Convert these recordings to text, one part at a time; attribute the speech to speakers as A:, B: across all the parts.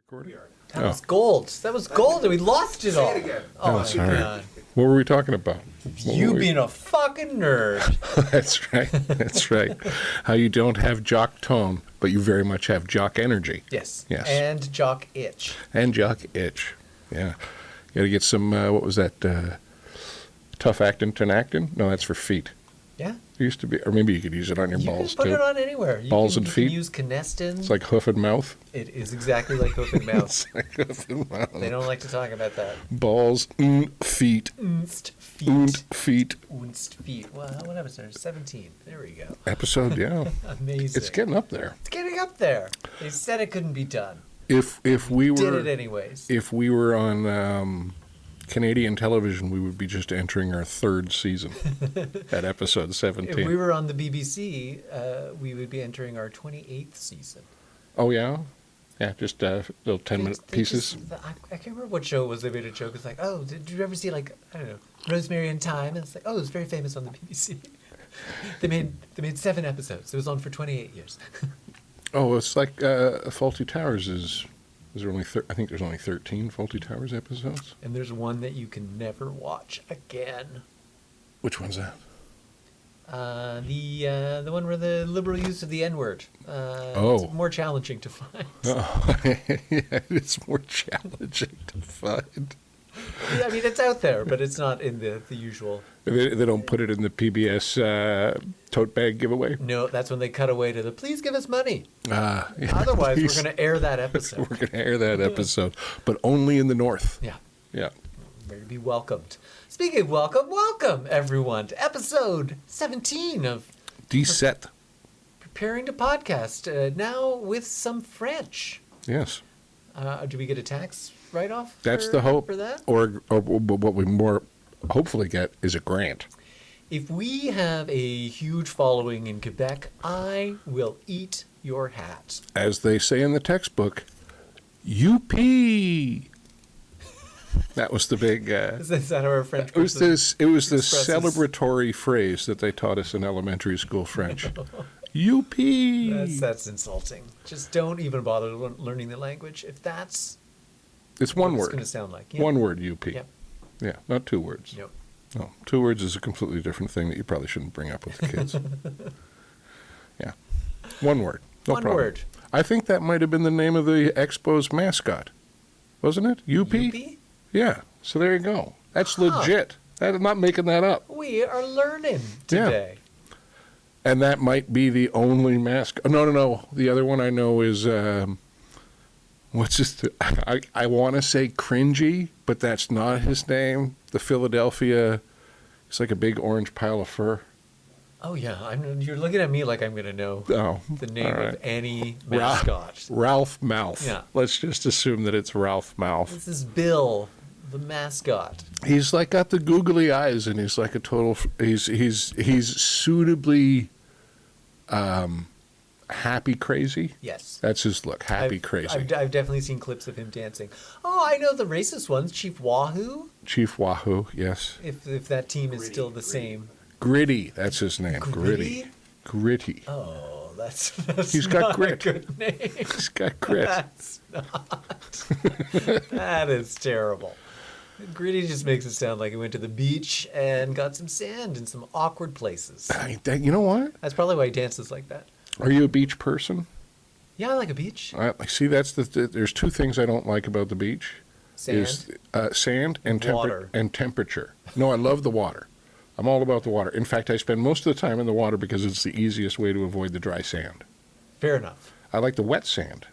A: Recording?
B: That was gold. That was gold, and we lost it all.
C: Say it again.
B: Oh, my
A: sorry.
B: God.
A: What were we talking about?
B: You being a fucking nerd.
A: That's right. That's right. How you don't have jock tone, but you very much have jock energy.
B: Yes.
A: Yes.
B: And jock itch.
A: And jock itch. Yeah. You got to get some, what was that? Tough actin, tenactin? No, that's for feet.
B: Yeah.
A: It used to be, or maybe you could use it on your
B: You
A: balls
B: can put
A: too.
B: it on anywhere.
A: Balls and
B: you
A: feet?
B: can use Canestin.
A: It's like hoof and mouth.
B: It is exactly like hoof and mouth.
A: It's like hoof and mouth.
B: They don't like to talk about that.
A: Balls, feet,
B: Unst feet.
A: feet.
B: Unst feet. Well, what episode? 17. There we go.
A: Episode, yeah.
B: Amazing.
A: It's getting up there.
B: It's getting up there. They said it couldn't be done.
A: If we
B: Did
A: were
B: it anyways.
A: if we were on Canadian television, we would be just entering our third season at episode 17.
B: If we were on the BBC, we would be entering our 28th season.
A: Oh, yeah? Yeah, just little 10-minute pieces.
B: I can't remember what show it was. They made a joke. It's like, oh, did you ever see, like, I don't know, Rosemary and Thyme? And it's like, oh, it was very famous on the BBC. They made 7 episodes. It was on for 28 years.
A: Oh, it's like Faulty Towers is there only I think there's only 13 Faulty Towers episodes.
B: And there's one that you can never watch again.
A: Which one's that?
B: The one where the liberal use of the N-word.
A: Oh.
B: It's more challenging to find.
A: Oh, yeah, it's more challenging to find.
B: Yeah, I mean, it's out there, but it's not in the usual.
A: They don't put it in the PBS tote bag giveaway?
B: No, that's when they cut away to the please give us money.
A: Yeah,
B: Otherwise,
A: please.
B: we're going to air that episode.
A: We're going to air that episode, but only in the north.
B: Yeah.
A: Yeah.
B: Ready to be welcomed. Speaking of welcome everyone to episode 17 of
A: D7.
B: Preparing to Podcast, now with some French.
A: Yes.
B: Do we get a tax write-off?
A: That's the hope.
B: For that?
A: Or what we more hopefully get is a grant.
B: If we have a huge following in Quebec, I will eat your hat.
A: As they say in the textbook, UP. That was the big.
B: Is that how our French
A: It was
B: person
A: this. It was the
B: expresses?
A: celebratory phrase that they taught us in elementary school French. UP.
B: That's insulting. Just don't even bother learning the language. If that's
A: It's
B: what
A: one
B: it's
A: word.
B: going to sound like. Yep.
A: One word. UP.
B: Yep.
A: Yeah, not 2 words.
B: Yep.
A: No, 2 words is a completely different thing that you probably shouldn't bring up with the kids. Yeah, 1 word. No
B: One
A: problem.
B: word.
A: I think that might have been the name of the Expo's mascot, wasn't it? UP.
B: UP?
A: Yeah. So there you go. That's
B: Huh.
A: legit. I'm not making that up.
B: We are learning today.
A: And that might be the only mascot. No. The other one I know is what's his? I want to say Cringy, but that's not his name. The Philadelphia. It's like a big orange pile of fur.
B: Oh yeah, you're looking at me like I'm going to know
A: Oh,
B: the name
A: all right.
B: of any mascot.
A: Ralph Mouth.
B: Yeah.
A: Let's just assume that it's Ralph Mouth.
B: This is Bill, the mascot.
A: He's like got the googly eyes, and he's like a total. He's suitably happy crazy.
B: Yes.
A: That's his look. Happy
B: I've
A: crazy.
B: I've definitely seen clips of him dancing. Oh, I know the racist ones. Chief Wahoo.
A: Chief Wahoo. Yes.
B: If that team is still the same.
A: Gritty. That's his name.
B: Gritty?
A: Gritty.
B: Oh, that's
A: He's got
B: not
A: grit.
B: a good name.
A: He's got grit.
B: That's not. That is terrible. Gritty just makes it sound like he went to the beach and got some sand in some awkward places.
A: You know what?
B: That's probably why he dances like that.
A: Are you a beach person?
B: Yeah, I like a beach.
A: See, that's there's 2 things I don't like about the beach.
B: Sand.
A: Is sand and
B: Water.
A: and temperature. No, I love the water. I'm all about the water. In fact, I spend most of the time in the water because it's the easiest way to avoid the dry sand.
B: Fair enough.
A: I like the wet sand.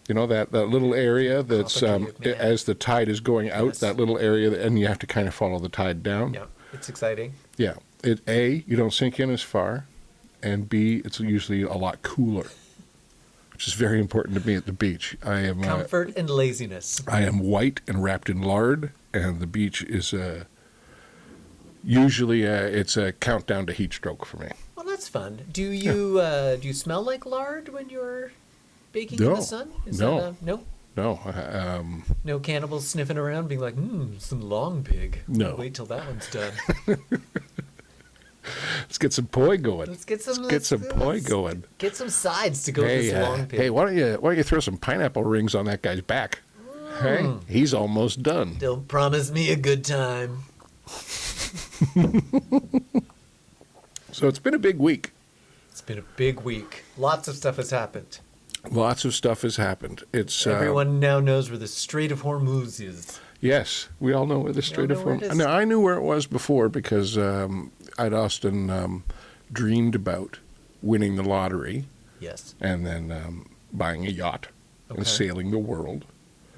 A: You know, that little area that's,
B: Complicated, man.
A: as the tide is going out,
B: Yes.
A: that little area, and you have to kind of follow the tide down.
B: Yeah, it's exciting.
A: Yeah. A, you don't sink in as far, and B, it's usually a lot cooler, which is very important to me at the beach. I am
B: Comfort and laziness.
A: I am white and wrapped in lard, and the beach is usually it's a countdown to heat stroke for me.
B: Well, that's fun. Do you smell like lard when you're baking in
A: No.
B: the sun?
A: No.
B: No?
A: No,
B: No cannibals sniffing around being like, some long pig.
A: No.
B: Wait till that one's done.
A: Let's get some poi going.
B: Let's get some
A: poi going.
B: Get some sides to go with this long pin.
A: Hey, why don't you throw some pineapple rings on that guy's back? Hey, he's almost done.
B: Don't promise me a good time.
A: So it's been a big week.
B: It's been a big week. Lots of stuff has happened.
A: Lots of stuff has happened. It's
B: Everyone now knows where the Strait of Hormuz is.
A: Yes, we all know where the Strait of Hormuz. Now, I knew where it was before because I'd often dreamed about winning the lottery.
B: Yes.
A: And then buying a yacht and sailing the world.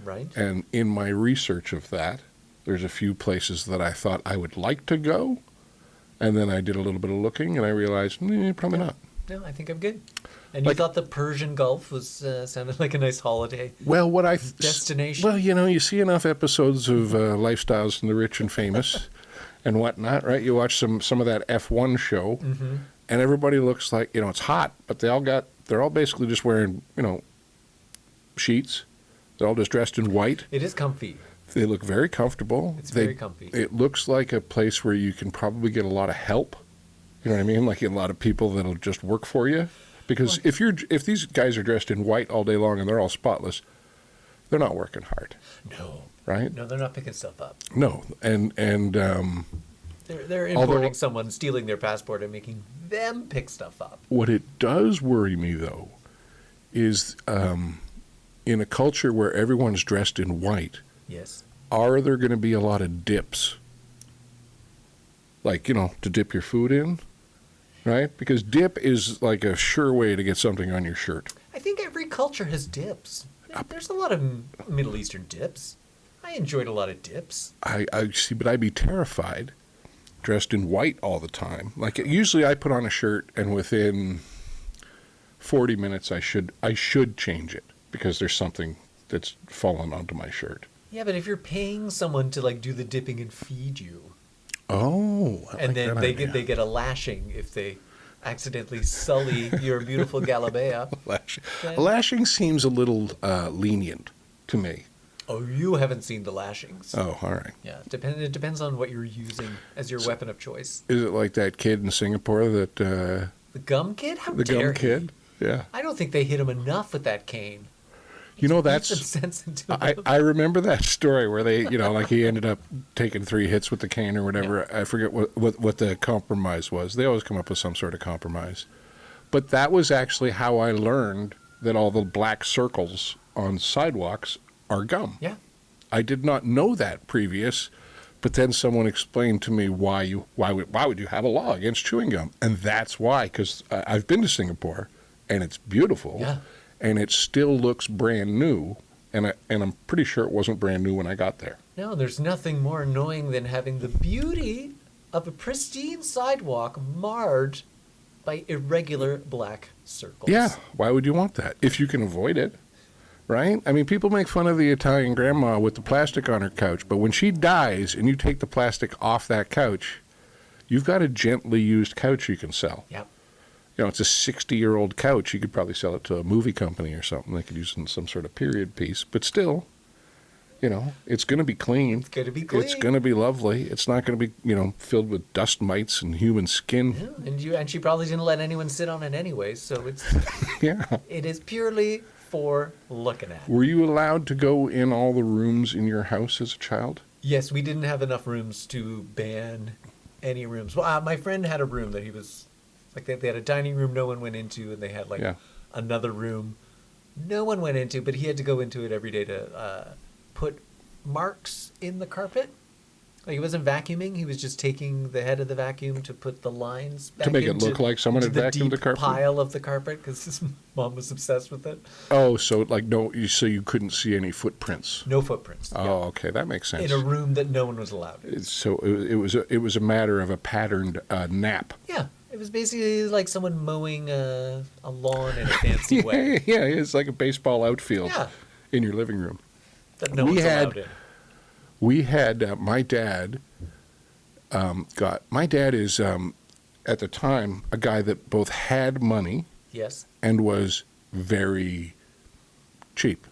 B: Right.
A: And in my research of that, there's a few places that I thought I would like to go. And then I did a little bit of looking and I realized, probably not.
B: No, I think I'm good. And you thought the Persian Gulf was sounded like a nice holiday destination?
A: Well, you see enough episodes of Lifestyles from the Rich and Famous and whatnot, right? You watch some of that F1 show, and everybody looks like, it's hot, but they're all basically just wearing, sheets. They're all just dressed in white.
B: It is comfy.
A: They look very comfortable.
B: It's very comfy.
A: It looks like a place where you can probably get a lot of help. You know what I mean? Like a lot of people that'll just work for you. Because if these guys are dressed in white all day long and they're all spotless, they're not working hard.
B: No.
A: Right?
B: No, they're not picking stuff up.
A: No. And
B: they're importing someone, stealing their passport and making them pick stuff up.
A: What it does worry me, though, is in a culture where everyone's dressed in white,
B: yes,
A: are there going to be a lot of dips? Like, to dip your food in? Right? Because dip is like a sure way to get something on your shirt.
B: I think every culture has dips. There's a lot of Middle Eastern dips. I enjoyed a lot of dips.
A: I see, but I'd be terrified dressed in white all the time. Like usually I put on a shirt and within 40 minutes I should change it because there's something that's fallen onto my shirt.
B: Yeah, but if you're paying someone to do the dipping and feed you.
A: Oh,
B: and then they get a lashing if they accidentally sully your beautiful Galabea.
A: Lashing seems a little lenient to me.
B: Oh, you haven't seen the lashings.
A: Oh, all right.
B: Yeah, it depends on what you're using as your weapon of choice.
A: Is it like that kid in Singapore that...
B: the gum kid? How
A: the
B: dare
A: gum kid? Yeah.
B: I don't think they hit him enough with that cane.
A: That's...
B: Some sense into
A: I remember that story where they, he ended up taking 3 hits with the cane or whatever. Yeah. I forget what the compromise was. They always come up with some sort of compromise. But that was actually how I learned that all the black circles on sidewalks are gum.
B: Yeah.
A: I did not know that previous, but then someone explained to me why would you have a law against chewing gum? And that's why, because I've been to Singapore, and it's beautiful.
B: Yeah.
A: And it still looks brand new, and I'm pretty sure it wasn't brand new when I got there.
B: No, there's nothing more annoying than having the beauty of a pristine sidewalk marred by irregular black circles.
A: Yeah, why would you want that? If you can avoid it, right? I mean, people make fun of the Italian grandma with the plastic on her couch, but when she dies and you take the plastic off that couch, you've got a gently used couch you can sell.
B: Yep.
A: It's a 60-year-old couch. You could probably sell it to a movie company or something. They could use it in some sort of period piece. But still, it's going to be clean.
B: It's going to be clean.
A: It's going to be lovely. It's not going to be, filled with dust mites and human skin.
B: Yeah, and she probably didn't let anyone sit on it anyway, so it's...
A: Yeah.
B: It is purely for looking at.
A: Were you allowed to go in all the rooms in your house as a child?
B: Yes, we didn't have enough rooms to ban any rooms. Well, my friend had a room that he was... Like they had a dining room no one went into, and they had another room no one went into, but he had to go into it every day to put marks in the carpet. Like he wasn't vacuuming; he was just taking the head of the vacuum to put the lines back
A: to make it look like someone had vacuumed the carpet.
B: Pile of the carpet because his mom was obsessed with it.
A: Oh, so so you couldn't see any footprints.
B: No footprints.
A: Oh, okay, that makes sense.
B: In a room that no one was allowed in.
A: So it was a matter of a patterned nap.
B: Yeah. It was basically like someone mowing a lawn in a fancy way.
A: Yeah, it's like a baseball outfield in your living room.
B: That no one's allowed in.
A: We had my dad my dad is at the time a guy that both had money
B: yes,
A: and was very cheap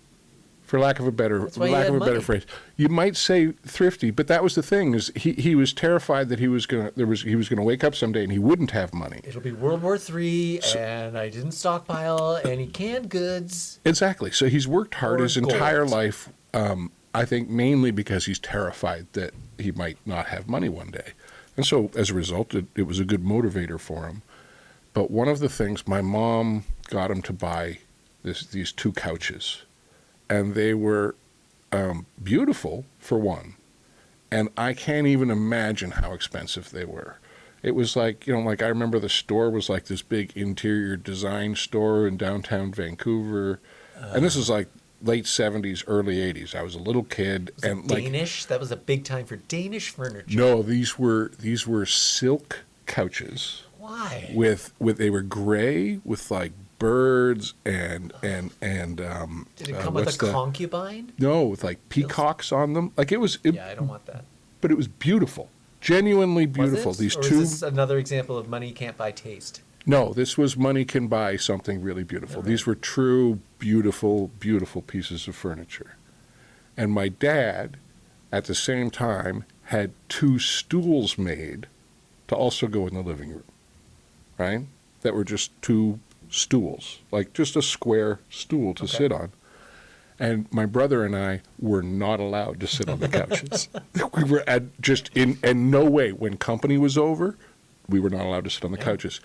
A: for lack of a better
B: That's why he had money.
A: phrase. You might say thrifty, but that was the thing, is he was terrified that he was gonna wake up someday and he wouldn't have money.
B: It'll be World War III, and I didn't stockpile any canned goods.
A: Exactly. So he's worked hard
B: Or
A: his entire
B: gold.
A: life, I think mainly because he's terrified that he might not have money one day. And so as a result, it was a good motivator for him. But one of the things, my mom got him to buy these 2 couches. And they were beautiful, for one. And I can't even imagine how expensive they were. It was like, I remember the store was like this big interior design store in downtown Vancouver. And this is like late 70s, early 80s. I was a little kid.
B: Was it Danish? That was a big time for Danish furniture.
A: No, these were silk couches.
B: Why?
A: They were gray with like birds and
B: Did it come with a concubine?
A: No, with like peacocks on them. Like
B: Yeah, I don't want that.
A: But it was beautiful, genuinely beautiful.
B: Was it?
A: These
B: or
A: two.
B: Is this another example of money can't buy taste?
A: No, this was money can buy something really beautiful.
B: All right.
A: These were true, beautiful, beautiful pieces of furniture. And my dad, at the same time, had 2 stools made to also go in the living room, right? That were just 2 stools, like just a square stool to sit on. And my brother and I were not allowed to sit on the couches. We were in no way. When company was over, we were not allowed to sit on the couches.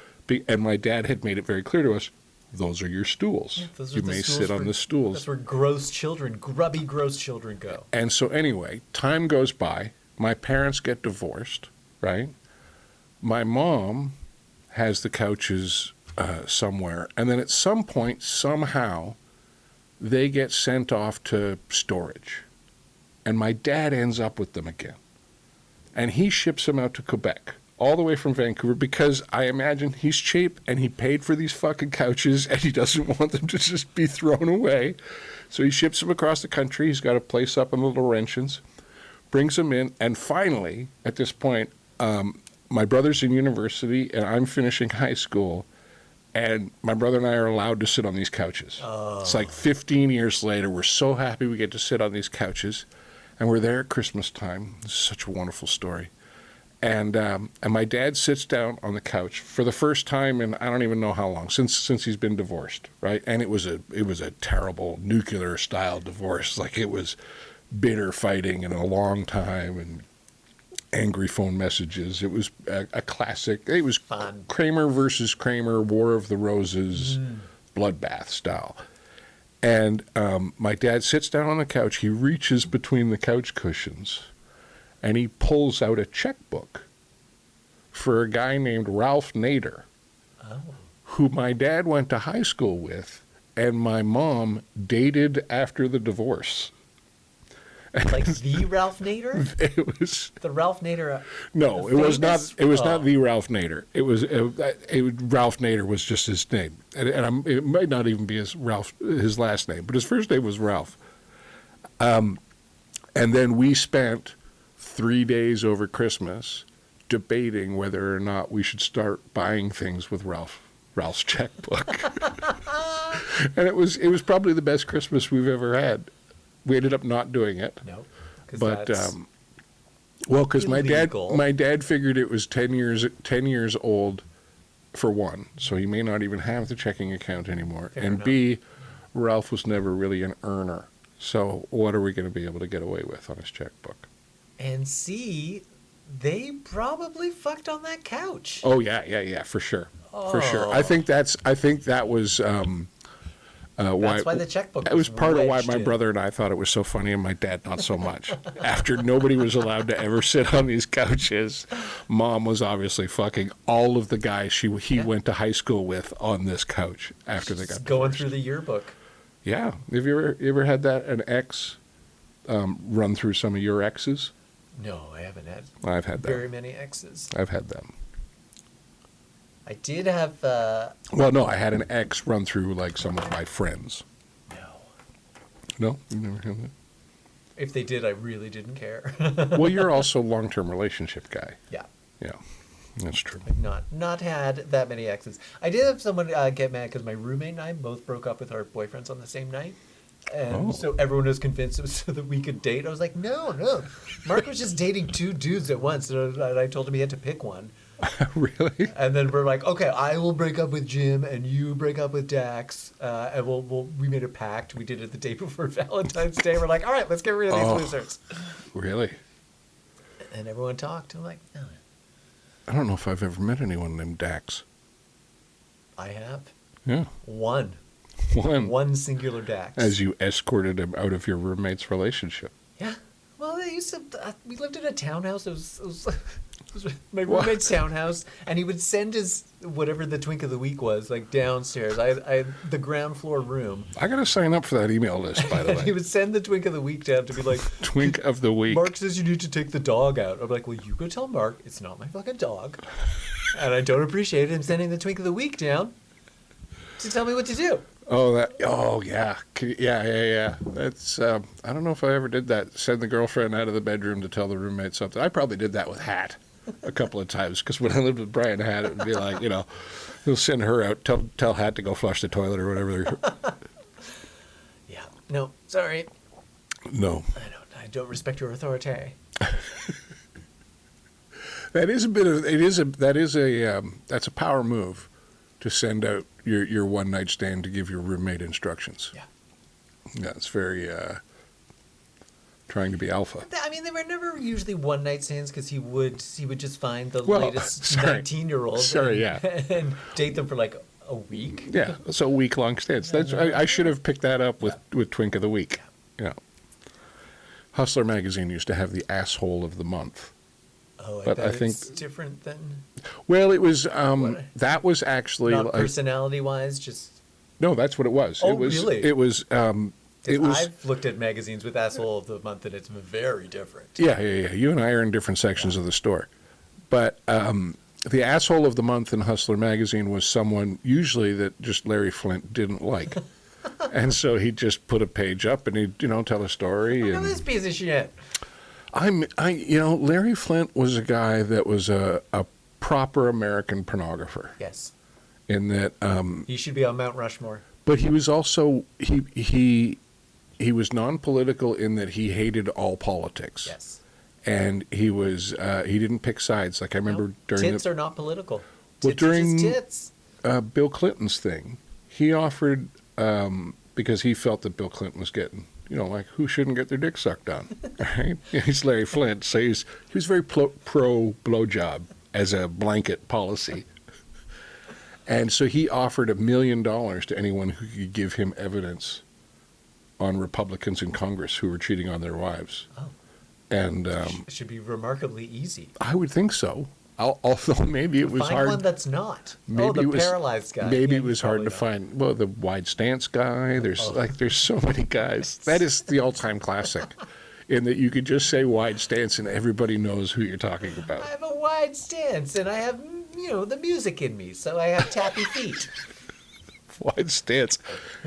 A: And my dad had made it very clear to us, those are your stools.
B: Yeah,
A: You may sit on the stools.
B: That's where grubby gross children go.
A: And so anyway, time goes by. My parents get divorced, right? My mom has the couches somewhere. And then at some point, somehow, they get sent off to storage. And my dad ends up with them again. And he ships them out to Quebec, all the way from Vancouver, because I imagine he's cheap and he paid for these fucking couches and he doesn't want them to just be thrown away. So he ships them across the country. He's got a place up in the Laurentians, brings them in. And finally, at this point, my brother's in university and I'm finishing high school. And my brother and I are allowed to sit on these couches. Oh. It's like 15 years later. We're so happy we get to sit on these couches. And we're there at Christmas time. This is such a wonderful story. And my dad sits down on the couch for the first time in I don't even know how long, since he's been divorced, right? And it was a terrible nuclear-style divorce. Like, it was bitter fighting and a long time and angry phone messages. It was a classic. It was
B: fun.
A: Kramer versus Kramer, War of the Roses, bloodbath style. And my dad sits down on the couch. He reaches between the couch cushions, and he pulls out a checkbook for a guy named Ralph Nader, who my dad went to high school with, and my mom dated after the divorce.
B: Like the Ralph Nader?
A: It was
B: the Ralph Nader.
A: No, it was not. It was not the Ralph Nader. It was Ralph Nader was just his name, and it might not even be his last name, but his first name was Ralph. And then we spent 3 days over Christmas debating whether or not we should start buying things with Ralph's checkbook. And it was probably the best Christmas we've ever had. We ended up not doing it.
B: No,
A: but because my dad figured it was 10 years old, for one, so he may not even have the checking account anymore.
B: Fair
A: and
B: enough.
A: B, Ralph was never really an earner. So what are we going to be able to get away with on his checkbook?
B: And C, they probably fucked on that couch.
A: Oh yeah, for sure, for sure. I think that was.
B: That's why the checkbook.
A: That was part of why my
B: in.
A: brother and I thought it was so funny, and my dad not so much. After nobody was allowed to ever sit on these couches, Mom was obviously fucking all of the guys he went to high school with on this couch after they got
B: going
A: divorced.
B: through the yearbook.
A: Yeah, have you ever had an ex run through some of your exes?
B: No, I haven't had.
A: I've had them.
B: Very many exes.
A: I've had them.
B: I did have.
A: Well, no, I had an ex run through like some of my friends. No, you never had that.
B: If they did, I really didn't care.
A: Well, you're also a long-term relationship guy.
B: Yeah.
A: Yeah, that's true.
B: I've not had that many exes. I did have someone get mad because my roommate and I both broke up with our boyfriends on the same night. And so everyone was convinced it was so that we could date. I was like, no. Mark was just dating two dudes at once. And I told him he had to pick one.
A: Really?
B: And then we're like, okay, I will break up with Jim and you break up with Dax. And we made a pact. We did it the day before Valentine's Day. We're like, all right, let's get rid of these losers.
A: Really?
B: And everyone talked. I'm like, no.
A: I don't know if I've ever met anyone named Dax.
B: I have.
A: Yeah.
B: One singular Dax.
A: As you escorted him out of your roommate's relationship.
B: Yeah. Well, they used to. We lived in a townhouse. It was my roommate's townhouse, and he would send his whatever the twink of the week was like downstairs. I had the ground floor room.
A: I gotta sign up for that email list, by the way.
B: He would send the twink of the week down to be like,
A: Twink of the week.
B: Mark says you need to take the dog out. I'm like, well, you go tell Mark it's not my fucking dog, and I don't appreciate him sending the twink of the week down to tell me what to do.
A: Yeah. That's I don't know if I ever did that. Send the girlfriend out of the bedroom to tell the roommate something. I probably did that with Hat a couple of times because when I lived with Brian Hat, it would be like, he'll send her out, tell Hat to go flush the toilet or whatever.
B: Yeah. No, sorry.
A: No.
B: I don't respect your authority.
A: That's a power move to send out your one night stand to give your roommate instructions.
B: Yeah.
A: Yeah, it's very trying to be alpha.
B: I mean, they were never usually one night stands because he would just find the latest 19-year-old and date them for like a week.
A: Yeah, so week-long stands. I should have picked that up with Twink of the Week. Yeah. Hustler magazine used to have the asshole of the month.
B: Oh,
A: but I think
B: it's different than.
A: Well, it was that was actually
B: not personality-wise, just.
A: No, that's what it was.
B: Oh, really?
A: It was.
B: I've looked at magazines with asshole of the month, and it's very different.
A: Yeah. You and I are in different sections of the store, but the asshole of the month in Hustler magazine was someone usually that just Larry Flint didn't like, and so he'd just put a page up and he'd tell a story.
B: Look at this piece of shit.
A: Larry Flint was a guy that was a proper American pornographer.
B: Yes.
A: In that
B: he should be on Mount Rushmore.
A: But he was also he was non-political in that he hated all politics.
B: Yes.
A: And he didn't pick sides. Like I remember during
B: tits are not political.
A: Well,
B: tits are just tits.
A: Bill Clinton's thing, he offered because he felt that Bill Clinton was getting who shouldn't get their dick sucked on, right? He's Larry Flint, so he was very pro blowjob as a blanket policy. And so he offered $1 million to anyone who could give him evidence on Republicans in Congress who were cheating on their wives.
B: Oh.
A: And
B: it should be remarkably easy.
A: I would think so. Although maybe it was
B: find
A: hard.
B: Find one that's not.
A: Maybe
B: the paralyzed guy.
A: Maybe it was hard to find. Well, the wide stance guy. There's so many guys. That is the all-time classic. In that you could just say wide stance and everybody knows who you're talking about.
B: I have a wide stance and I have the music in me, so I have tappy feet.
A: Wide stance.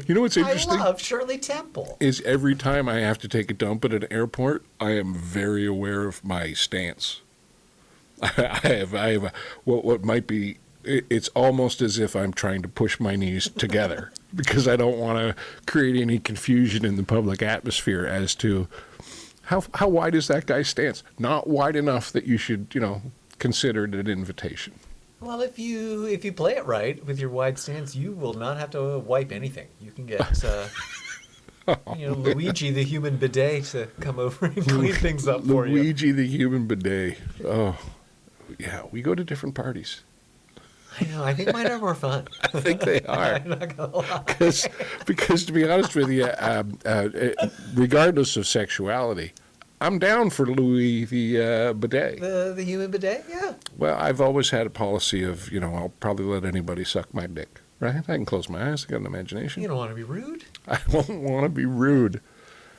A: You know what's interesting?
B: I love Shirley Temple.
A: Is every time I have to take a dump at an airport, I am very aware of my stance. I have what might be. It's almost as if I'm trying to push my knees together because I don't want to create any confusion in the public atmosphere as to how wide is that guy's stance. Not wide enough that you should consider it an invitation.
B: Well, if you play it right with your wide stance, you will not have to wipe anything. You can get Luigi the human bidet to come over and clean things up for you.
A: Luigi the human bidet. Oh, yeah. We go to different parties.
B: I know. I think mine are more fun.
A: I think they are.
B: I'm not gonna lie.
A: Because to be honest with you, regardless of sexuality, I'm down for Louis the bidet.
B: The human bidet, yeah.
A: Well, I've always had a policy of, I'll probably let anybody suck my dick, right? I can close my eyes. I got an imagination.
B: You don't want to be rude?
A: I don't want to be rude.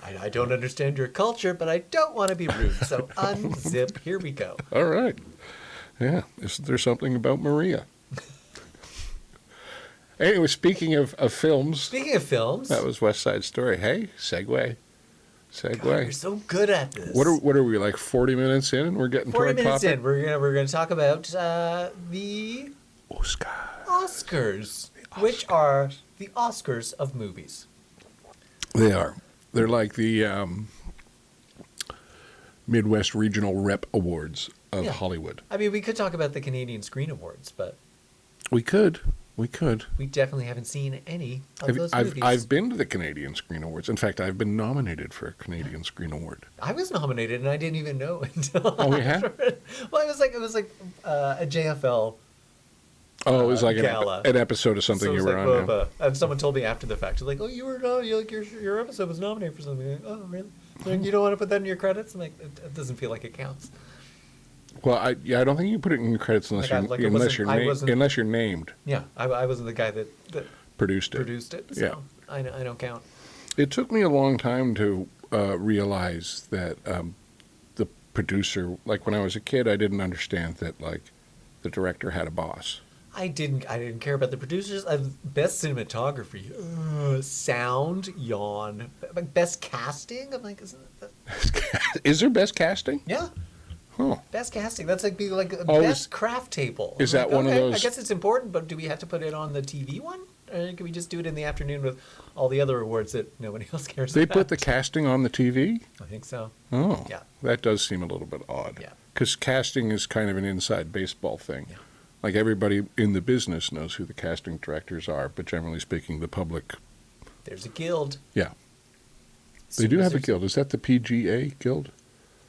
B: I don't understand your culture, but I don't want to be rude. So unzip. Here we go.
A: All right. Yeah. Isn't there something about Maria? Anyway, speaking of films.
B: Speaking of films.
A: That was West Side Story. Hey, segue.
B: God, you're so good at this.
A: What are we, like 40 minutes in and we're getting
B: 40
A: toward
B: minutes
A: topic?
B: in. We're gonna talk about the Oscars, which are the Oscars of movies.
A: They are. They're like the Midwest Regional Rep Awards of Hollywood.
B: I mean, we could talk about the Canadian Screen Awards, but
A: We could. We could.
B: we definitely haven't seen any of those movies.
A: I've been to the Canadian Screen Awards. In fact, I've been nominated for a Canadian Screen Award.
B: I was nominated and I didn't even know until
A: Oh, we had?
B: Well, it was like a JFL.
A: Oh, it was like
B: gala.
A: an episode of something
B: So it
A: you
B: was
A: were
B: like,
A: on.
B: blah. And someone told me after the fact, like, "Oh, you were your episode was nominated for something." Like, oh, really? Like, you don't want to put that in your credits? I'm like, it doesn't feel like it counts.
A: Well, I don't think you put it in your credits unless unless you're named.
B: Yeah, I wasn't the guy that
A: Produced it.
B: produced it, so
A: Yeah.
B: I don't count.
A: It took me a long time to realize that the producer, like when I was a kid, I didn't understand that like the director had a boss.
B: I didn't care about the producers. Best cinematography, sound, yawn. Best casting. I'm like, isn't that?
A: Is there best casting?
B: Yeah,
A: Huh.
B: best casting. That's like being like
A: Oh,
B: best craft table.
A: is
B: I'm
A: that
B: like,
A: one of
B: okay,
A: those-
B: I guess it's important, but do we have to put it on the TV one, or can we just do it in the afternoon with all the other awards that nobody else cares
A: They
B: about?
A: put the casting on the TV?
B: I think so.
A: Oh.
B: Yeah.
A: That does seem a little bit odd.
B: Yeah.
A: Because casting is kind of an inside baseball thing.
B: Yeah.
A: Like everybody in the business knows who the casting directors are, but generally speaking, the public,
B: There's a guild.
A: yeah. They
B: Soon
A: do
B: as
A: have a
B: there's-
A: guild. Is that the PGA guild?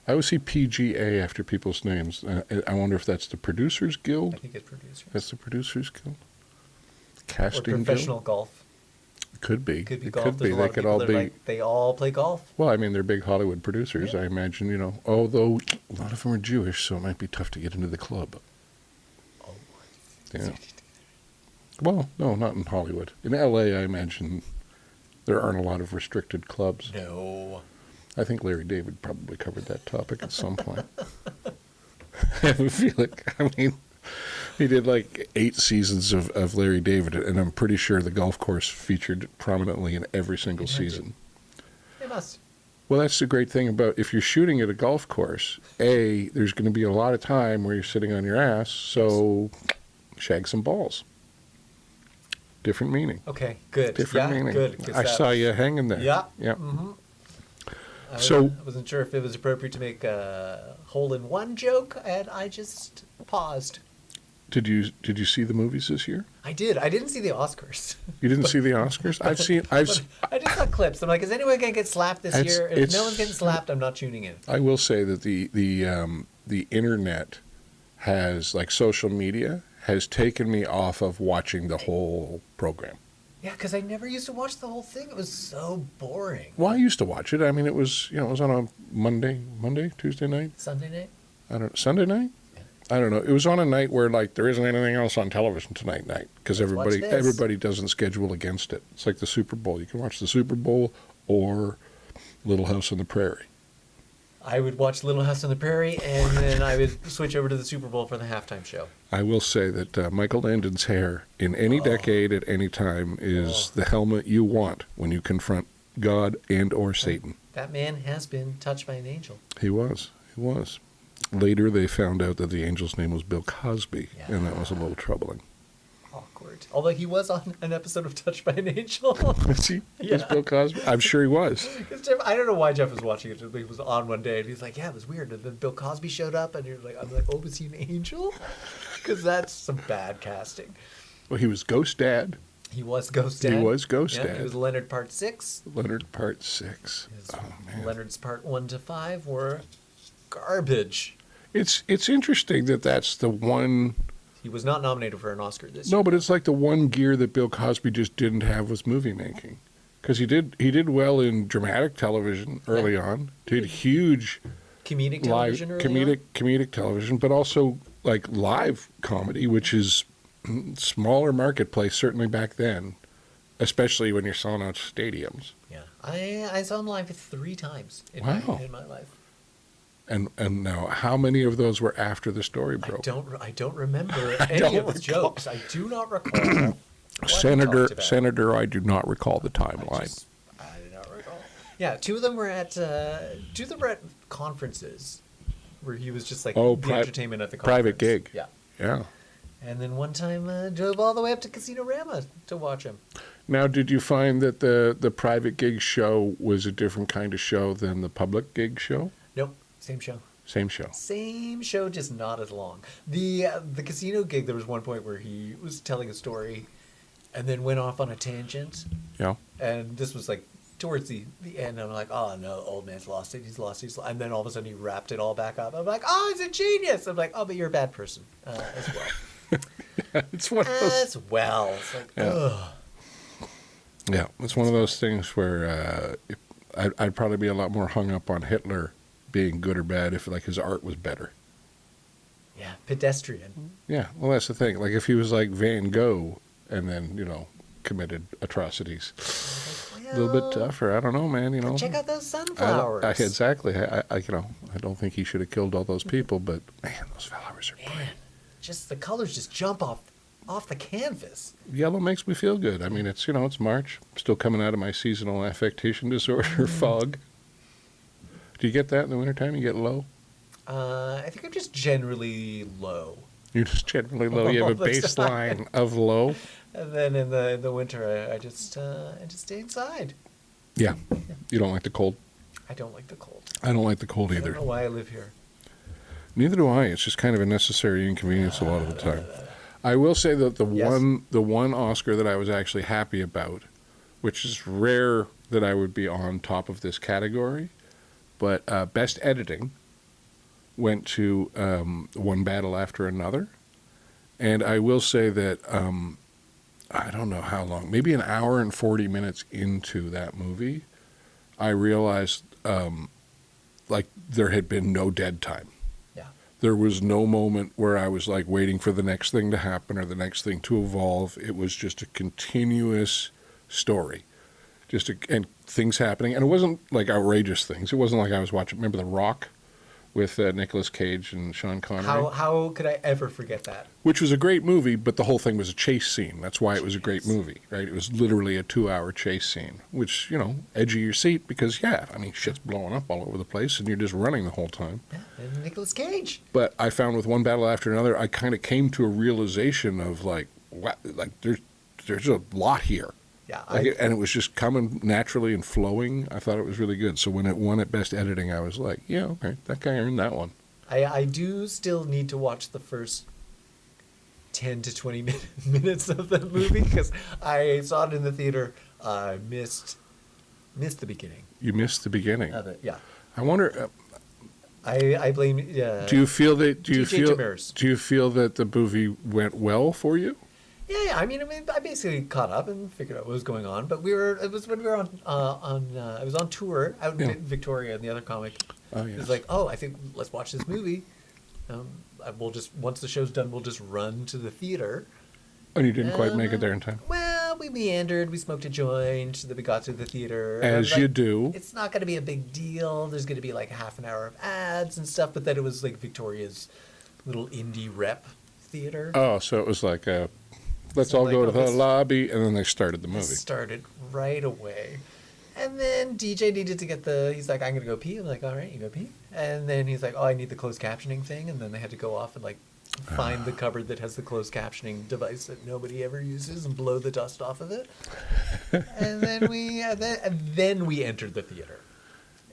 A: I always see PGA after people's names. I wonder if that's the Producers
B: I
A: Guild?
B: think it's producers.
A: That's the Producers Guild?
B: Or
A: Casting
B: professional
A: guild?
B: golf.
A: Could be.
B: Could be
A: It
B: golf.
A: could
B: There's
A: be.
B: a lot
A: They
B: of
A: could
B: people
A: all
B: that
A: be.
B: are like, they all play golf.
A: Well, I mean, they're big Hollywood producers.
B: Yeah.
A: I imagine, although a lot of them are Jewish, so it might be tough to get into the club.
B: Oh,
A: Yeah. Well, no, not in Hollywood. In L.A., I imagine there aren't a lot of restricted clubs.
B: no.
A: I think Larry David probably covered that topic at some point. I have a feeling, he did like 8 seasons of Larry David, and I'm pretty sure the golf course featured prominently in every single
B: It had to.
A: season.
B: They must.
A: Well, that's the great thing about if you're shooting at a golf course, there's going to be a lot of time where you're sitting on your ass, so shag some balls. Different meaning.
B: Okay, good.
A: Different
B: yeah,
A: meaning.
B: good. 'cause
A: I saw you hanging there.
B: Yeah.
A: Yeah.
B: Mm-hmm.
A: So-
B: I wasn't sure if it was appropriate to make a hole-in-one joke, and I just paused.
A: Did you see the movies this year?
B: I did. I didn't see the Oscars.
A: You didn't see the Oscars? I've
B: But I just saw clips. I'm like, is anyone going to get slapped this
A: It's-
B: year? If
A: it's-
B: no one's getting slapped, I'm not tuning in.
A: I will say that the internet has, like social media, has taken me off of watching the whole program.
B: Yeah, because I never used to watch the whole thing. It was so boring.
A: Well, I used to watch it. I mean, it was it was on a Monday, Tuesday night.
B: Sunday night?
A: Sunday night.
B: Yeah.
A: I don't know. It was on a night where like there isn't anything else on television tonight because
B: Let's watch this.
A: everybody doesn't schedule against it. It's like the Super Bowl. You can watch the Super Bowl or Little House on the Prairie.
B: I would watch Little House on the Prairie, and then I would switch over to the Super Bowl for the halftime show.
A: I will say that Michael Landon's hair in any decade at any time is the helmet you want when you confront God and or Satan.
B: That man has been touched by an angel.
A: He was. Later, they found out that the angel's name was Bill Cosby, and that was a little troubling.
B: Awkward. Although he was on an episode of Touched by an Angel.
A: Was he? Was Bill Cosby? I'm sure he was.
B: 'Cause Jeff, I don't know why Jeff was watching it. He was on one day, and he's like, "Yeah, it was weird." And then Bill Cosby showed up, and you're like, "I'm like, oh, was he an angel?" Because that's some bad casting.
A: Well, he was Ghost Dad.
B: He was Ghost Dad.
A: He was Ghost
B: Yeah,
A: Dad.
B: He was Leonard Part 6.
A: Leonard Part 6.
B: His
A: Oh, man.
B: Leonard's Part 1 to 5 were garbage.
A: It's interesting that that's the one.
B: He was not nominated for an Oscar this year.
A: No, but it's like the one gear that Bill Cosby just didn't have was movie making. Because he did well in dramatic television early on. Did huge
B: Comedic
A: live
B: television early on?
A: comedic television, but also like live comedy, which is smaller marketplace certainly back then, especially when you're selling out stadiums.
B: Yeah. I saw him live 3 times in
A: Wow.
B: my life.
A: And now, how many of those were after the story broke?
B: I don't remember
A: I
B: any
A: don't
B: of his
A: recall.
B: jokes. I do not recall. what he
A: Senator,
B: talked about.
A: Senator, I do not recall the timeline.
B: I do not recall. Yeah, two of them were at conferences where he was just like
A: Oh,
B: the entertainment at the conference.
A: private gig.
B: Yeah.
A: Yeah.
B: And then one time drove all the way up to Casino Rama to watch him.
A: Now, did you find that the private gig show was a different kind of show than the public gig show?
B: Nope, same show.
A: Same show.
B: Same show, just not as long. The casino gig, there was one point where he was telling a story and then went off on a tangent.
A: Yeah.
B: And this was like towards the end. I'm like, oh no, old man's lost it. He's lost it. And then all of a sudden he wrapped it all back up. I'm like, oh, he's a genius. I'm like, oh, but you're a bad person as well.
A: It's one of those.
B: As well. It's like, ugh.
A: Yeah, it's one of those things where I'd probably be a lot more hung up on Hitler being good or bad if like his art was better.
B: Yeah, pedestrian.
A: Yeah, well, that's the thing. Like if he was like Van Gogh and then committed atrocities, a little bit tougher. I don't know, man.
B: Check out those sunflowers.
A: Exactly. I don't think he should have killed all those people, but man, those flowers are pretty.
B: Just the colors just jump off the canvas.
A: Yellow makes me feel good. I mean, it's it's March. I'm still coming out of my seasonal affectation disorder fog. Do you get that in the wintertime? You get low?
B: I think I'm just generally low.
A: You're just generally low. You have a baseline of low.
B: And then in the winter, I just stay inside.
A: Yeah. You don't like the cold?
B: I don't like the cold.
A: I don't like the cold either.
B: I don't know why I live here.
A: Neither do I. It's just kind of a necessary inconvenience a lot of the time. I will say that the one Oscar that I was actually happy about, which is rare that I would be on top of this category, but Best Editing went to One Battle After Another. And I will say that I don't know how long, maybe an hour and 40 minutes into that movie, I realized like there had been no dead time. There was no moment where I was like waiting for the next thing to happen or the next thing to evolve. It was just a continuous story, and things happening. And it wasn't like outrageous things. It wasn't like I was watching, remember The Rock with Nicolas Cage and Sean Connery?
B: How could I ever forget that?
A: Which was a great movie, but the whole thing was a chase scene. That's why it was a great movie, right? It was literally a 2-hour chase scene, which, edge of your seat because, shit's blowing up all over the place and you're just running the whole time.
B: Yeah, and Nicolas Cage.
A: But I found with One Battle After Another, I kind of came to a realization of there's a lot here.
B: Yeah,
A: and it was just coming naturally and flowing. I thought it was really good. So when it won at Best Editing, I was like, yeah, okay, that guy earned that one.
B: I do still need to watch the first 10 to 20 minutes of the movie because I saw it in the theater. I missed the beginning.
A: You missed the beginning
B: of it, yeah.
A: I wonder.
B: I blame.
A: Do you feel that? Do you
B: TJ
A: feel that the movie went well for you?
B: Yeah. I mean, I basically caught up and figured out what was going on. But it was when we were I was on tour out in Victoria, and the other comic was like, "Oh, I think let's watch this movie." We'll just once the show's done, we'll just run to the theater.
A: And you didn't quite make it there in time.
B: Well, we meandered. We smoked a joint. Then we got to the theater.
A: As you do.
B: It's not going to be a big deal. There's going to be like half an hour of ads and stuff. But then it was like Victoria's little indie rep theater.
A: Oh, so it was like let's all go to the lobby, and then they started the movie.
B: Started right away. And then DJ needed to get he's like, I'm going to go pee. I'm like, all right, you go pee. And then he's like, oh, I need the closed captioning thing. And then they had to go off and find the cupboard that has the closed captioning device that nobody ever uses and blow the dust off of it. And then we entered the theater.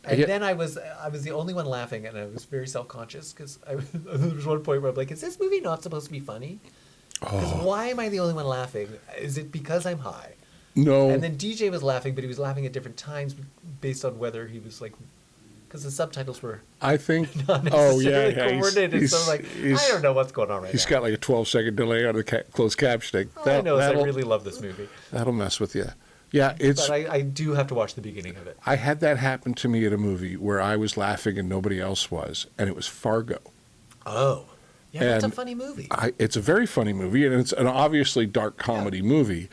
B: And then I was the only one laughing, and I was very self-conscious because there was one point where I'm like, is this movie not supposed to be funny? Because why am I the only one laughing? Is it because I'm high?
A: No.
B: And then DJ was laughing, but he was laughing at different times based on whether he was because the subtitles were
A: I think
B: not necessarily coordinated.
A: So
B: I don't know what's going on right now.
A: He's got like a 12-second delay on the closed captioning.
B: All I know is I really love this movie.
A: That'll mess with you. Yeah,
B: but I do have to watch the beginning of it.
A: I had that happen to me at a movie where I was laughing and nobody else was, and it was Fargo.
B: Oh. Yeah, it's a funny movie.
A: It's a very funny movie, and it's an obviously dark comedy movie.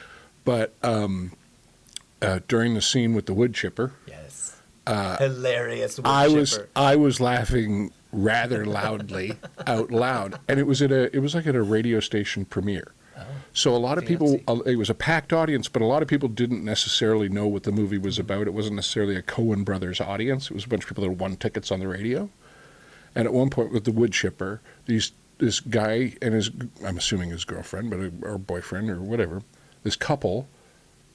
A: But during the scene with the wood chipper,
B: yes, hilarious wood chipper.
A: I was laughing rather loudly out loud, and it was like at a radio station premiere. Oh, so a lot of people, it was a packed audience, but a lot of people didn't necessarily know what the movie was about. It wasn't necessarily a Coen Brothers audience. It was a bunch of people that won tickets on the radio. And at one point with the wood chipper, this guy and I'm assuming his girlfriend, or boyfriend or whatever, this couple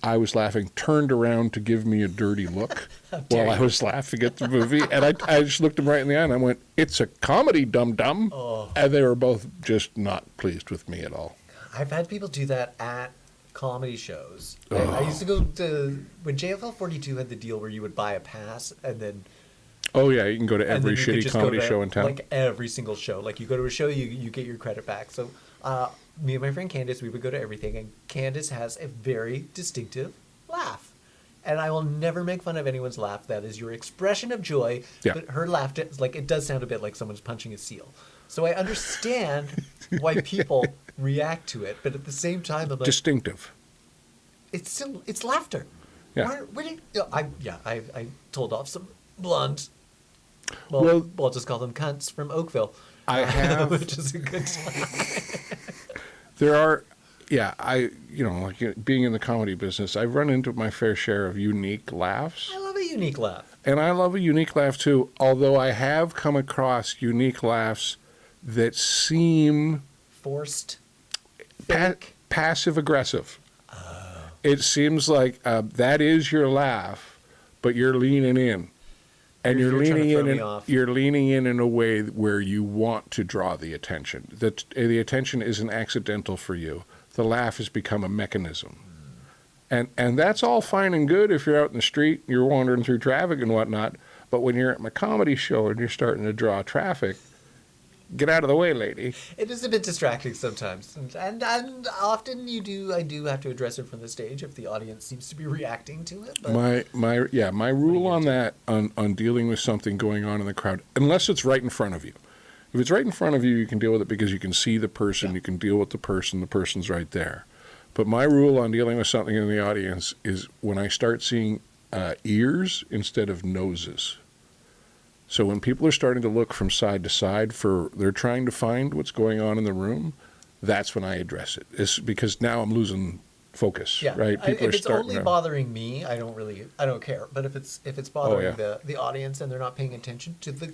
A: I was laughing, turned around to give me a dirty look
B: dare
A: while I
B: you.
A: was laughing at the movie. And I just looked him right in the eye and I went, "It's a comedy, dum-dum."
B: Oh.
A: And they were both just not pleased with me at all.
B: I've had people do that at comedy shows. I used to go to when JFL 42 had the deal where you would buy a pass and then
A: Oh, yeah, you can go to
B: and
A: every
B: then you could
A: shitty
B: just go
A: comedy
B: to,
A: show in town.
B: like every single show. Like you go to a show, you get your credit back. So me and my friend Candace, we would go to everything, and Candace has a very distinctive laugh. And I will never make fun of anyone's laugh. That is your expression of joy.
A: Yeah.
B: But her laugh, like it does sound a bit like someone's punching a seal. So I understand why people react to it, but at the same time, I'm like,
A: Distinctive.
B: it's laughter.
A: Yeah.
B: I told off some blonde. Well, we'll just call them cunts from Oakville.
A: I have.
B: Which is a good time.
A: There are, yeah, being in the comedy business, I've run into my fair share of unique laughs.
B: I love a unique laugh.
A: And I love a unique laugh too, although I have come across unique laughs that seem
B: Forced. Fake.
A: passive aggressive. It seems like that is your laugh, but you're leaning in. And
B: You're trying to
A: leaning
B: throw
A: in
B: me
A: and
B: off.
A: you're leaning in a way where you want to draw the attention. That the attention isn't accidental for you. The laugh has become a mechanism. And that's all fine and good if you're out in the street, you're wandering through traffic and whatnot. But when you're at my comedy show and you're starting to draw traffic, get out of the way, lady.
B: It is a bit distracting sometimes, and often I do have to address it from the stage if the audience seems to be reacting to it. But
A: My rule on that on dealing with something going on in the crowd, unless it's right in front of you. If it's right in front of you, you can deal with it because you can see the person, you can deal with the person's right there. But my rule on dealing with something in the audience is when I start seeing ears instead of noses. So when people are starting to look from side to side they're trying to find what's going on in the room, that's when I address it. It's because now I'm losing focus,
B: yeah,
A: right?
B: if it's only bothering me, I don't care. But if it's bothering the audience and they're not paying attention to the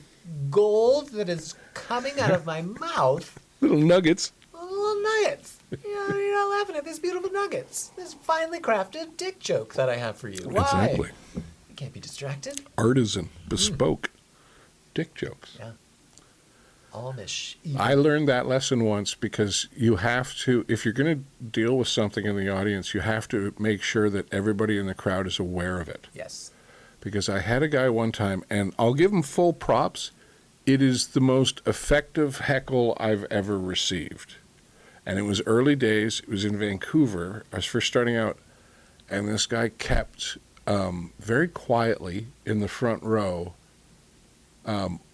B: gold that is coming out of my mouth,
A: little nuggets.
B: little nuggets. You're not laughing at these beautiful nuggets. This finely crafted dick joke that I have for you. Why?
A: Exactly.
B: You can't be distracted.
A: Artisan, bespoke dick jokes.
B: Yeah. Amish.
A: I learned that lesson once because you have to, if you're going to deal with something in the audience, you have to make sure that everybody in the crowd is aware of it.
B: Yes.
A: Because I had a guy one time, and I'll give him full props, it is the most effective heckle I've ever received. And it was early days, it was in Vancouver, I was first starting out, and this guy kept very quietly in the front row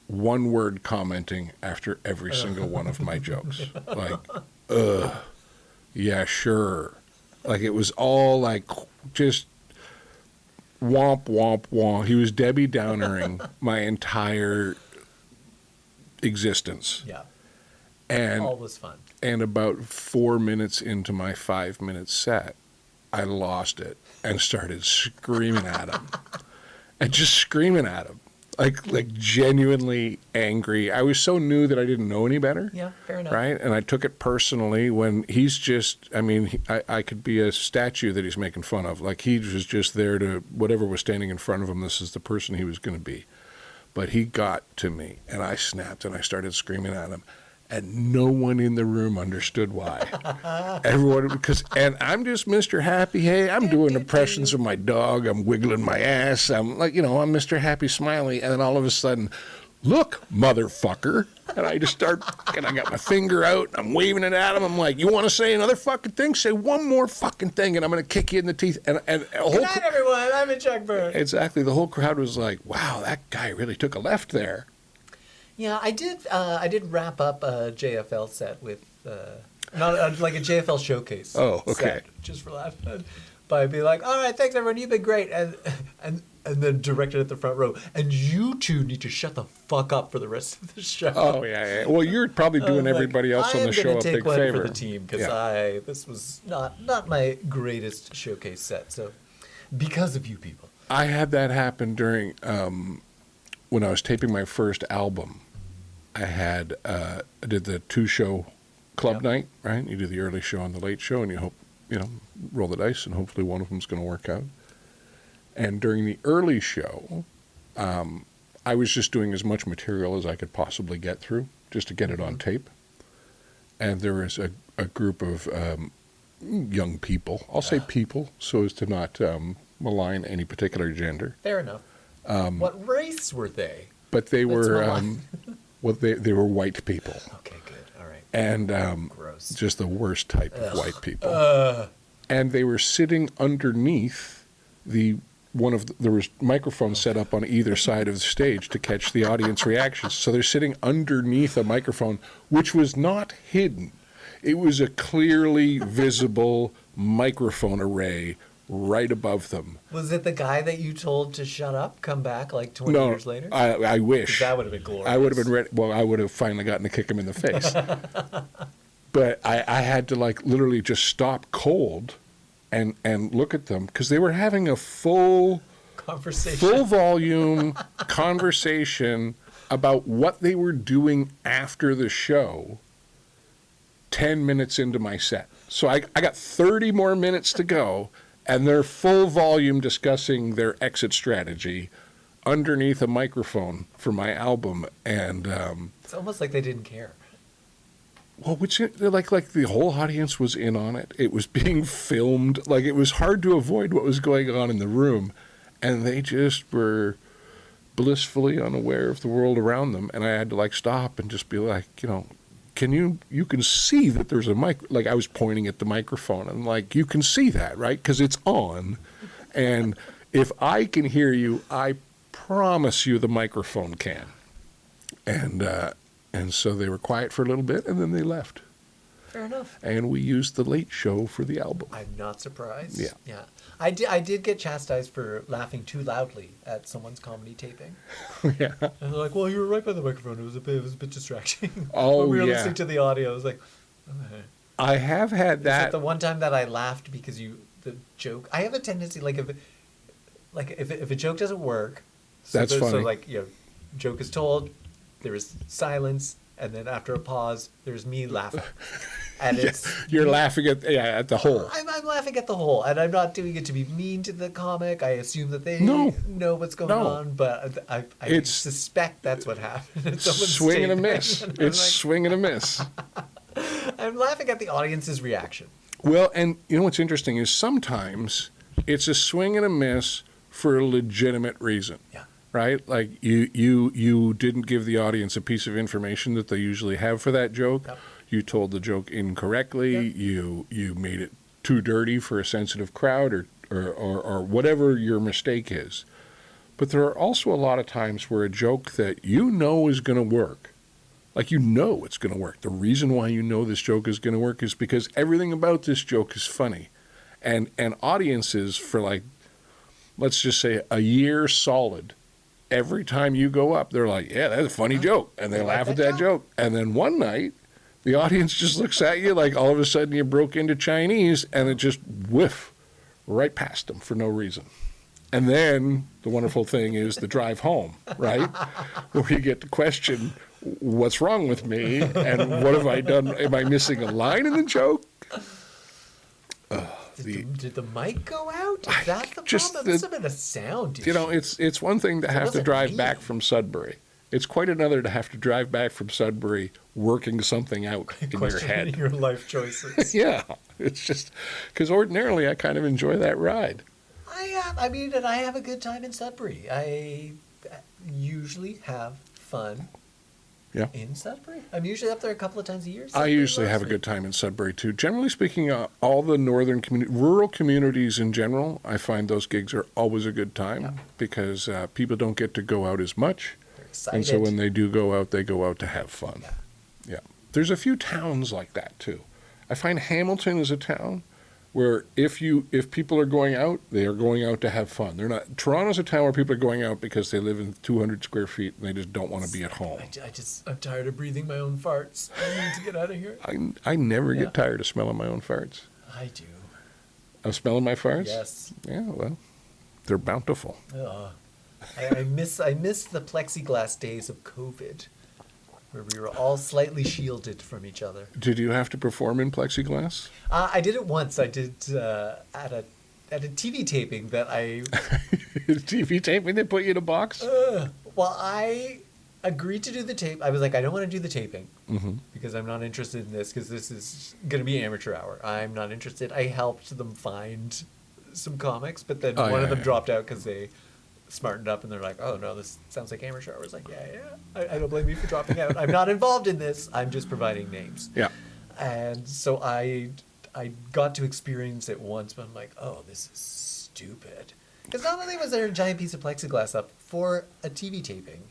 A: one word commenting after every single one of my jokes. Like, yeah, sure. Like it was all like just womp, womp, womp. He was Debbie Downering my entire existence.
B: Yeah.
A: And
B: all was fun.
A: And about 4 minutes into my 5-minute set, I lost it and started screaming at him. And just screaming at him. Like genuinely angry. I was so new that I didn't know any better.
B: Yeah, fair enough.
A: Right? And I took it personally when he's just, I could be a statue that he's making fun of. Like he was just there to, whatever was standing in front of him, this is the person he was going to be. But he got to me and I snapped and I started screaming at him. And no one in the room understood why. Everyone, and I'm just Mr. Happy. Hey, I'm doing impressions of my dog. I'm wiggling my ass. I'm like, I'm Mr. Happy Smiley. And then all of a sudden, look, motherfucker. And I just start, and I got my finger out. I'm waving it at him. I'm like, you want to say another fucking thing? Say one more fucking thing, and I'm going to kick you in the teeth. And
B: Good night, everyone. I'm in Chuck Bird.
A: Exactly. The whole crowd was like, wow, that guy really took a left there.
B: Yeah, I did. I did wrap up a JFL set with not like a JFL showcase.
A: Oh, okay.
B: Set, just for laugh, by being like, "All right, thanks everyone, you've been great," and then directed at the front row, and you two need to shut the fuck up for the rest of the show.
A: Oh yeah. Well, you're probably doing everybody else on the show a big favor.
B: I am going to take one for the team because this was not my greatest showcase set. So, because of you people,
A: I had that happen during when I was taping my first album. I did the 2-show club night, right? You do the early show and the late show, and you hope, roll the dice, and hopefully one of them's going to work out. And during the early show, I was just doing as much material as I could possibly get through, just to get it on tape. And there was a group of young people. I'll say people, so as to not malign any particular gender.
B: Fair enough. What race were they?
A: But they were, they were white people.
B: Okay, good. All right.
A: And
B: Gross.
A: just the worst type of white people. And they were sitting underneath there was microphones set up on either side of the stage to catch the audience reactions. So they're sitting underneath a microphone, which was not hidden. It was a clearly visible microphone array right above them.
B: Was it the guy that you told to shut up, come back like 20 years later?
A: I wish.
B: That would have been glorious.
A: I would have been ready. Well, I would have finally gotten to kick him in the face. But I had to literally just stop cold and look at them, because they were having a full volume conversation about what they were doing after the show 10 minutes into my set. So I got 30 more minutes to go, and they're full volume discussing their exit strategy underneath a microphone for my album. And
B: it's almost like they didn't care.
A: Well, like the whole audience was in on it. It was being filmed. Like, it was hard to avoid what was going on in the room, and they just were blissfully unaware of the world around them. And I had to stop and just be like, you can see that there's a mic. Like, I was pointing at the microphone, and you can see that, right? Because it's on, and if I can hear you, I promise you the microphone can. And so they were quiet for a little bit, and then they left.
B: Fair enough.
A: And we used the late show for the album.
B: I'm not surprised.
A: Yeah.
B: I did get chastised for laughing too loudly at someone's comedy taping.
A: Yeah.
B: And they're like, "Well, you were right by the microphone. It was a bit distracting."
A: Oh,
B: when we were
A: yeah.
B: listening to the audio, I was like, okay.
A: I have had
B: Is
A: that.
B: it the one time that I laughed because the joke? I have a tendency, if a joke doesn't work,
A: That's funny.
B: So joke is told, there is silence, and then after a pause, there's me laughing. And
A: You're laughing at the whole.
B: I'm laughing at the whole, and I'm not doing it to be mean to the comic. I assume that they know what's going on, but I suspect that's what happened. It's
A: swing and a miss. It's swing and a miss.
B: I'm laughing at the audience's reaction.
A: Well, and what's interesting is sometimes it's a swing and a miss for a legitimate reason.
B: Yeah.
A: Right? Like you didn't give the audience a piece of information that they usually have for that joke.
B: Yep.
A: You told the joke incorrectly. Yep. You made it too dirty for a sensitive crowd, or whatever your mistake is. But there are also a lot of times where a joke that is going to work, it's going to work. The reason why this joke is going to work is because everything about this joke is funny. And audiences for let's just say a year solid, every time you go up, they're like, yeah, that's a funny joke. And they laugh at that joke. And then one night, the audience just looks at you like all of a sudden you broke into Chinese, and it just right past them for no reason. And then the wonderful thing is the drive home, right? Where you get to question, what's wrong with me? And what have I done? Am I missing a line in the joke?
B: Did the mic go out? Is that the problem? This has been a sound issue.
A: It's one thing to have to drive back from Sudbury. It's quite another to have to drive back from Sudbury working something out in your head.
B: Your life choices.
A: Yeah. It's just because ordinarily I kind of enjoy that ride.
B: And I have a good time in Sudbury. I usually have fun in Sudbury. I'm usually up there a couple of times a year.
A: I usually have a good time in Sudbury, too. Generally speaking, all the northern rural communities in general, I find those gigs are always a good time because people don't get to go out as much.
B: They're excited.
A: And so when they do go out, they go out to have fun. Yeah. There's a few towns like that, too. I find Hamilton is a town where if people are going out, they are going out to have fun. Toronto's a town where people are going out because they live in 200 square feet and they just don't want to be at home.
B: I'm tired of breathing my own farts. I need to get out of here.
A: I never get tired of smelling my own farts.
B: I do.
A: Of smelling my farts?
B: Yes.
A: Yeah, well, they're bountiful.
B: I miss the plexiglass days of COVID. where we were all slightly shielded from each other.
A: Did you have to perform in plexiglass?
B: I did it once. I did at a TV taping that I.
A: TV taping, they put you in a box?
B: Well, I agreed to do the tape. I was like, I don't want to do the taping because I'm not interested in this because this is going to be amateur hour. I'm not interested. I helped them find some comics, but then one of them dropped out because they smartened up and they're like, oh no, this sounds like amateur hour. I was like, yeah. I don't blame you for dropping out. I'm not involved in this. I'm just providing names.
A: Yeah.
B: And so I got to experience it once, but I'm like, oh, this is stupid. Because not only was there a giant piece of plexiglass up for a TV taping,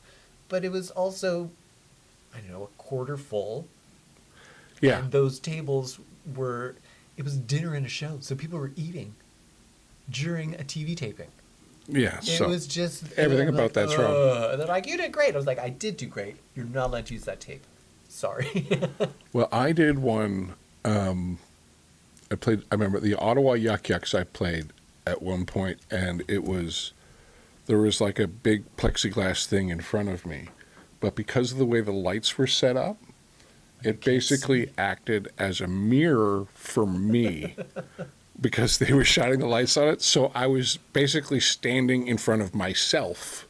B: but it was also, I don't know, a quarter full.
A: Yeah.
B: And those tables were, it was dinner and a show. So people were eating during a TV taping.
A: Yeah.
B: It was just.
A: Everything about that's wrong.
B: And they're like, you did great. I was like, I did do great. You're not allowed to use that tape. Sorry.
A: Well, I did one. I remember the Ottawa Yuck Yucks I played at one point, and there was like a big plexiglass thing in front of me. But because of the way the lights were set up, it basically acted as a mirror for me because they were shining the lights on it. So I was basically standing in front of myself,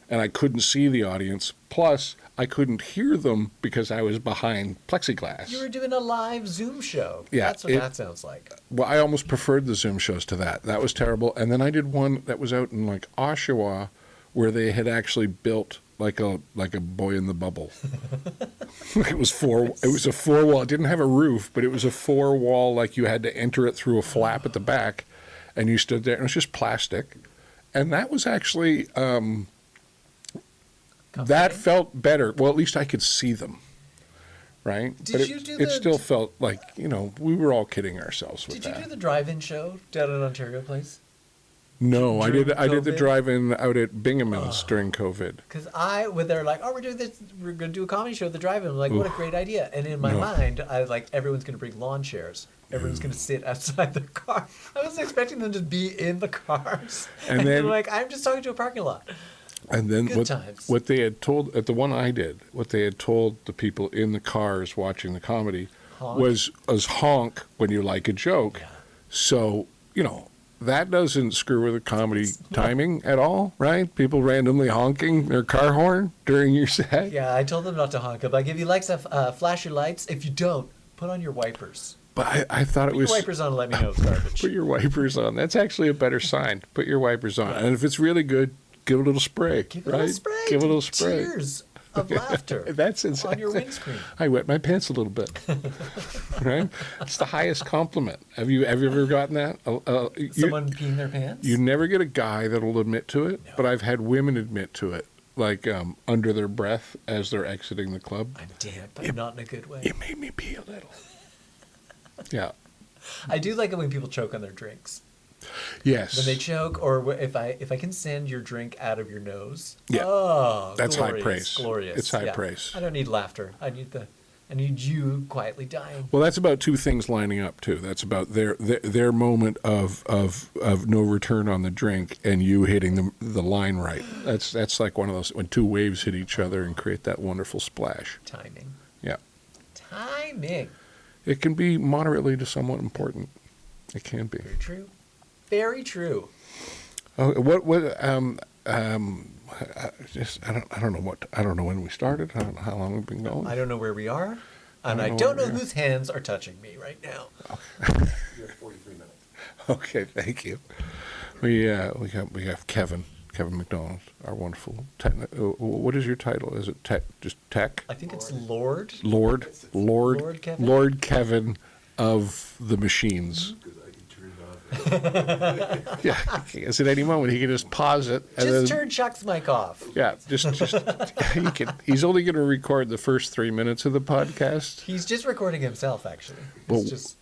A: and I couldn't see the audience. Plus, I couldn't hear them because I was behind plexiglass.
B: You were doing a live Zoom show.
A: Yeah,
B: That's what that sounds like.
A: Well, I almost preferred the Zoom shows to that. That was terrible. And then I did one that was out in like Oshawa where they had actually built like a Boy in the Bubble. It was a four wall. It didn't have a roof, but it was a 4-wall, like you had to enter it through a flap at the back, and you stood there, and it was just plastic. And that was actually that felt better. Well, at least I could see them. Right? It still felt like, we were all kidding ourselves with that.
B: Did you do the drive-in show down at Ontario Place?
A: No, I did the drive-in out at Bingham's during COVID.
B: Because they're like, oh, we're going to do a comedy show at the drive-in. I'm like, what a great idea. And in my mind, I was like, everyone's going to bring lawn chairs. Everyone's going to sit outside the car. I was expecting them to be in the cars. And then they're like, I'm just talking to a parking lot.
A: And then
B: times.
A: What they had told, at the one I did, what they had told the people in the cars watching the comedy was honk when you like a joke. Yeah. So, that doesn't screw with the comedy timing at all, right? People randomly honking their car horn during your set.
B: Yeah, I told them not to honk. I'm like, if you like to flash your lights, if you don't, put on your wipers.
A: But I thought it was...
B: Put your wipers on and let me know it's garbage.
A: Put your wipers on. That's actually a better sign. Put your wipers on. Right. And if it's really good, give it a little spray.
B: Give it a little spray.
A: Give it a little spray.
B: Tears of laughter.
A: That's exactly.
B: On your windscreen.
A: I wet my pants a little bit. Right? It's the highest compliment. Have you ever gotten that?
B: Someone peeing their pants?
A: You never get a guy that'll admit to it, but I've had women admit to it, like under their breath as they're exiting the club.
B: I'm damp, but not in a good way.
A: It made me pee a little. Yeah.
B: I do like it when people choke on their drinks.
A: Yes.
B: When they choke, or if I can send your drink out of your nose.
A: Yeah.
B: Oh,
A: that's
B: glorious,
A: high praise.
B: Glorious.
A: It's high praise.
B: I don't need laughter. I need you quietly dying.
A: Well, that's about two things lining up too. That's about their moment of no return on the drink and you hitting the line right. That's like one of those when two waves hit each other and create that wonderful splash.
B: Timing.
A: Yeah.
B: Timing.
A: It can be moderately to somewhat important. It can be.
B: Very true. Very true.
A: Oh, I don't know when we started. I don't know how long we've been going.
B: I don't know where we are, and I don't know whose hands are touching me right now.
A: Okay.
B: You're at 43 minutes.
A: Okay, thank you. We have Kevin McDonald, our wonderful what is your title? Is it just tech?
B: I think it's Lord.
A: Lord
B: Kevin.
A: Lord Kevin of the machines. Yeah, because at any moment he can just pause it.
B: And turn Chuck's mic off.
A: Yeah, just he can. He's only going to record the first 3 minutes of the podcast.
B: He's just recording himself, actually.
A: He's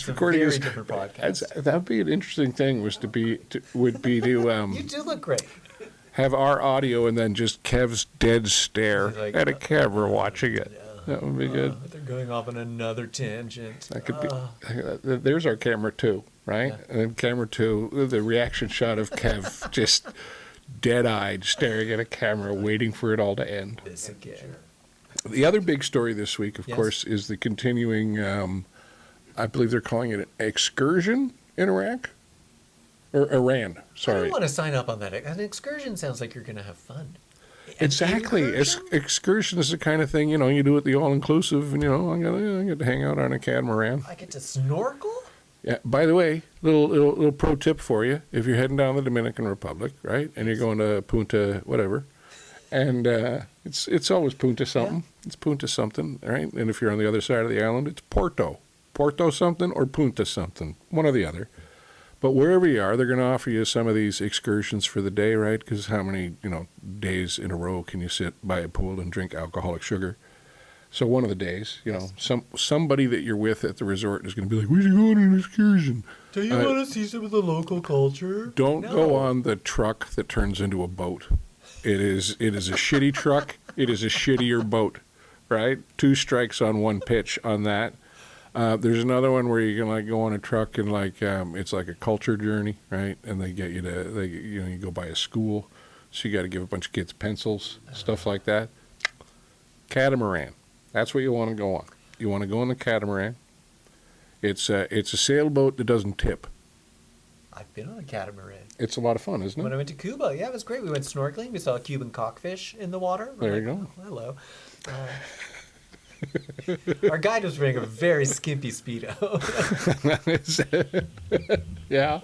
A: recording
B: a very different podcast.
A: That'd be an interesting thing. Would be to
B: You do look great.
A: Have our audio and then just Kev's dead stare at a camera watching it.
B: Yeah.
A: That would be good.
B: They're going off on another tangent.
A: That could be. There's our camera 2, right? Yeah. And then camera 2, the reaction shot of Kev just dead-eyed, staring at a camera, waiting for it all to end.
B: This again.
A: The other big story this week, of
B: Yes.
A: course, is the continuing, I believe they're calling it an excursion in Iraq? Or Iran,
B: I
A: sorry.
B: don't want to sign up on that. An excursion sounds like you're going to have fun. An
A: Exactly.
B: incursion?
A: Excursion is the kind of thing, you do at the all-inclusive, and, I get to hang out on a catamaran.
B: I get to snorkel?
A: Yeah. By the way, little pro tip for you: if you're heading down the Dominican Republic, right, and you're going to Punta whatever, and it's always Punta something.
B: Yeah.
A: It's Punta something, right? And if you're on the other side of the island, it's Porto something or Punta something, one or the other. But wherever you are, they're going to offer you some of these excursions for the day, right? Because how many days in a row can you sit by a pool and drink alcoholic sugar? So one of the days, somebody that you're with at the resort is going to be like, "We should go on an excursion."
B: Do you want to see some of the local culture?
A: Don't
B: No.
A: go on the truck that turns into a boat. It is a shitty truck. It is a shittier boat, right? 2 strikes on 1 pitch on that. There's another one where you can go on a truck and it's like a culture journey, right? And they get you to you go by a school, so you got to give a bunch of kids pencils, stuff like that. Catamaran. That's what you want to go on. You want to go on the catamaran. It's a sailboat that doesn't tip.
B: I've been on a catamaran.
A: It's a lot of fun, isn't
B: When
A: it?
B: I went to Cuba, yeah, it was great. We went snorkeling. We saw a Cuban cockfish in the water. We're
A: There you
B: like, "Oh, hello." Our guide was wearing a very skimpy Speedo.
A: Yeah.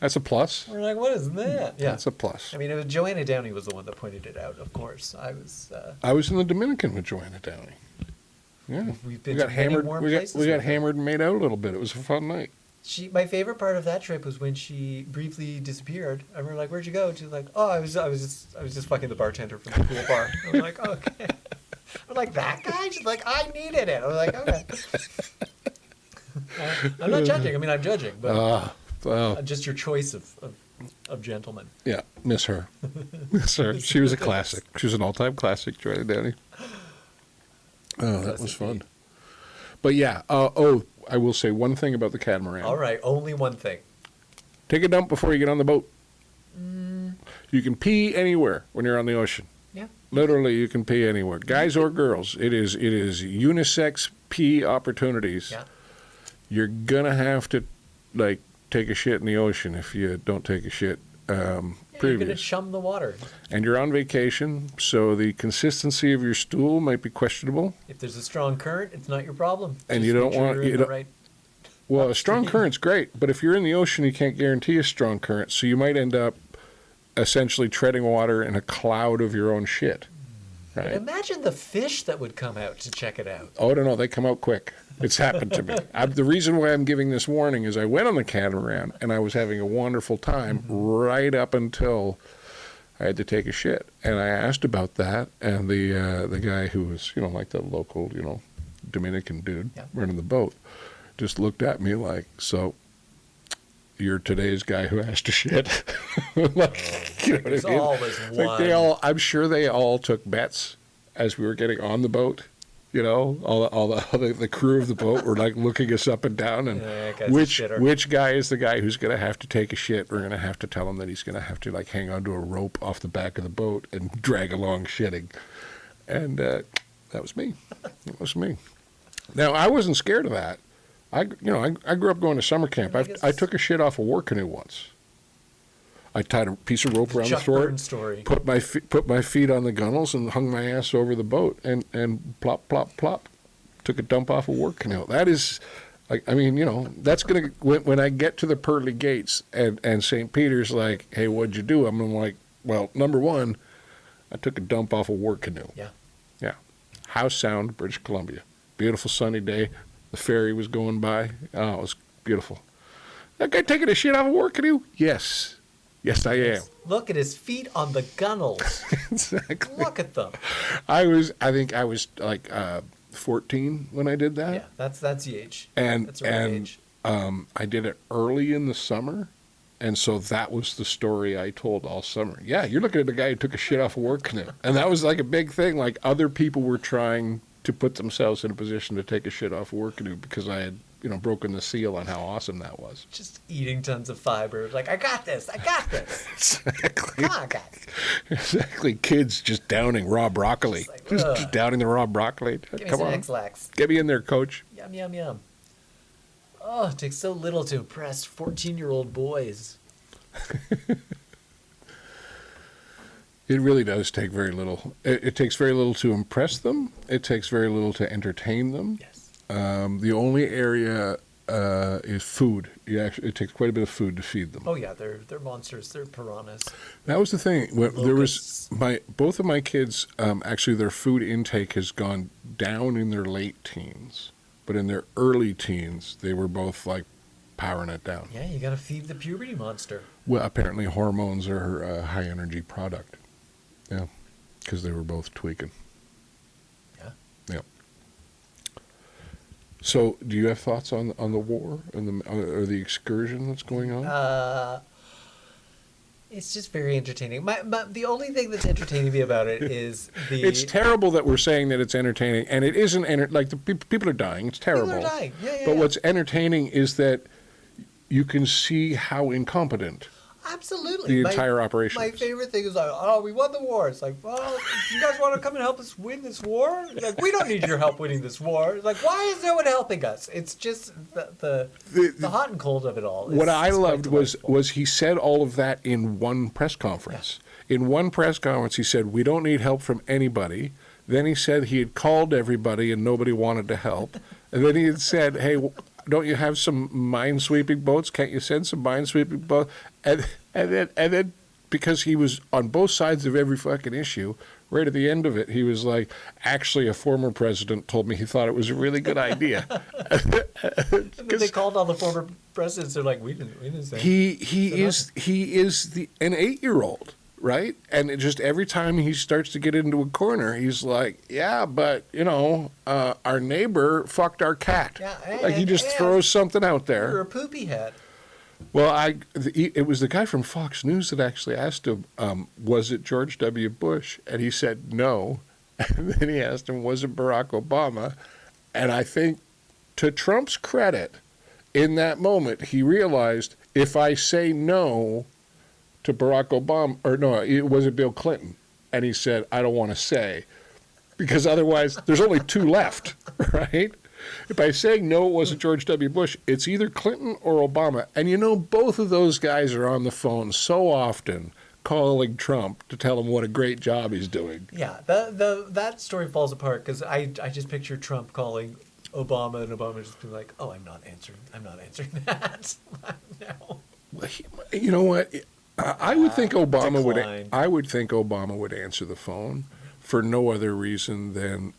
A: That's a plus.
B: We're like, what is that? Yeah.
A: That's a plus.
B: I mean, it was Joanna Downey was the one that pointed it out, of course.
A: I was in the Dominican with Joanna Downey. Yeah.
B: We've been
A: we got
B: to many
A: hammered.
B: warm
A: We got
B: places
A: we got
B: with her.
A: hammered and made out a little bit. It was a fun night.
B: My favorite part of that trip was when she briefly disappeared. And we're like, "Where'd you go?" She's like, "Oh, I was just fucking the bartender from the pool bar." I'm like, "Okay." I'm like, "That guy?" She's like, "I needed it." I'm like, "Okay." I'm not judging. I mean, I'm judging, but
A: Well,
B: just your choice of gentlemen.
A: yeah, miss her. Miss her. She was a classic. She was an all-time classic, Joanna Downey. Oh, that was fun. But yeah, I will say one thing about the catamaran.
B: All right, only one thing.
A: Take a dump before you get on the boat. You can pee anywhere when you're on the ocean.
B: Yeah.
A: Literally, you can pee anywhere, guys or girls. It is unisex pee opportunities.
B: Yeah.
A: You're gonna have to take a shit in the ocean if you don't take a shit
B: You're
A: previous.
B: gonna chum the water.
A: And you're on vacation, so the consistency of your stool might be questionable.
B: If there's a strong current, it's not your problem.
A: And
B: Just
A: you don't
B: make sure
A: want-
B: you're
A: you
B: in the
A: don't-
B: right.
A: Well, a strong
B: Upstream.
A: current's great, but if you're in the ocean, you can't guarantee a strong current, so you might end up essentially treading water in a cloud of your own shit.
B: And
A: Right?
B: imagine the fish that would come out to check it out.
A: Oh, no, they come out quick. It's happened to me. The reason why I'm giving this warning is I went on the catamaran, and I was having a wonderful time right up until I had to take a shit. And I asked about that, and the guy who was, like the local, Dominican dude
B: Yeah.
A: running the boat just looked at me like, "So you're today's guy who has to shit?" Like, you know
B: There's
A: what I mean?
B: always
A: Like
B: one.
A: I'm sure they all took bets as we were getting on the boat. All the crew of the boat were looking us up and down, and
B: Yeah, that guy's a
A: which
B: shitter.
A: guy is the guy who's going to have to take a shit? We're going to have to tell him that he's going to have to hang onto a rope off the back of the boat and drag along shitting, and that was me. That was me. Now I wasn't scared of that. I grew up going to summer camp.
B: I
A: I
B: guess-
A: took a shit off a war canoe once. I tied a piece of rope around
B: Chuck
A: the thwart,
B: Burns story.
A: put my feet on the gunnels, and hung my ass over the boat, and plop, plop, plop, took a dump off a war canoe. That is, that's gonna when I get to the pearly gates and St. Peter's like, "Hey, what'd you do?" I'm like, "Well, number one, I took a dump off a war canoe."
B: Yeah.
A: Yeah, House Sound, British Columbia, beautiful sunny day. The ferry was going by. Oh, it was beautiful. That guy taking a shit off a war canoe? Yes. Yes, I am.
B: Look at his feet on the gunnels.
A: Exactly.
B: Look at them.
A: I think I was 14 when I did that.
B: Yeah, that's the age.
A: And
B: That's the right age.
A: I did it early in the summer, and so that was the story I told all summer. Yeah, you're looking at a guy who took a shit off a war canoe, and that was a big thing. Other people were trying to put themselves in a position to take a shit off a war canoe because I had broken the seal on how awesome that was.
B: Just eating tons of fiber. Like, I got this.
A: Exactly.
B: Come on, guys.
A: Exactly. Kids just downing raw broccoli. Just downing the raw broccoli.
B: Give me
A: Come
B: some
A: on.
B: X-Lax.
A: Get me in there, coach.
B: Yum, yum, yum. Oh, it takes so little to impress 14-year-old boys.
A: It really does take very little. It takes very little to impress them. It takes very little to entertain them.
B: Yes.
A: The only area is food. It takes quite a bit of food to feed them.
B: Oh, yeah, they're monsters. They're piranhas.
A: That was the thing. There was
B: Locusts.
A: both of my kids. Actually, their food intake has gone down in their late teens, but in their early teens, they were both like powering it down.
B: Yeah, you got to feed the puberty monster.
A: Well, apparently hormones are a high energy product. Yeah, because they were both tweaking.
B: Yeah.
A: Yeah. So, do you have thoughts on the war and or the excursion that's going on?
B: It's just very entertaining. The only thing that's entertaining me about it is the...
A: It's terrible that we're saying that it's entertaining, and it isn't. Like the people are dying. It's terrible.
B: People are dying. Yeah,
A: But what's entertaining is that you can see how incompetent
B: Absolutely.
A: the entire operation
B: My
A: is.
B: favorite thing is like, oh, we won the war. It's like, well, you guys want to come and help us win this war? Like, we don't need your help winning this war. It's like, why is no one helping us? It's just the hot and cold of it all.
A: What I
B: is quite
A: loved
B: delightful.
A: was he said all of that in one press conference. In one press conference, he said, we don't need help from anybody. Then he said he had called everybody and nobody wanted to help. And then he had said, hey, don't you have some mine-sweeping boats? Can't you send some mine-sweeping boats? And then, because he was on both sides of every fucking issue, right at the end of it, he was like, actually, a former president told me he thought it was a really good idea.
B: And then they called all the former presidents. They're like, we didn't say.
A: He is an 8-year-old, right? And it just every time he starts to get into a corner, he's like, yeah, but our neighbor fucked our cat.
B: Yeah,
A: Like he just throws something out
B: You're
A: there.
B: a poopy head.
A: Well, it was the guy from Fox News that actually asked him, was it George W. Bush? And he said no. And then he asked him, was it Barack Obama? And I think, to Trump's credit, in that moment, he realized, if I say no to Barack Obama, or no, it was Bill Clinton. And he said, I don't want to say, because otherwise there's only 2 left, right? By saying no, it wasn't George W. Bush, it's either Clinton or Obama. And both of those guys are on the phone so often calling Trump to tell him what a great job he's doing.
B: Yeah, that story falls apart because I just picture Trump calling Obama and Obama just being like, oh, I'm not answering that. No.
A: You know what? I would think Obama
B: declined.
A: would answer the phone for no other reason than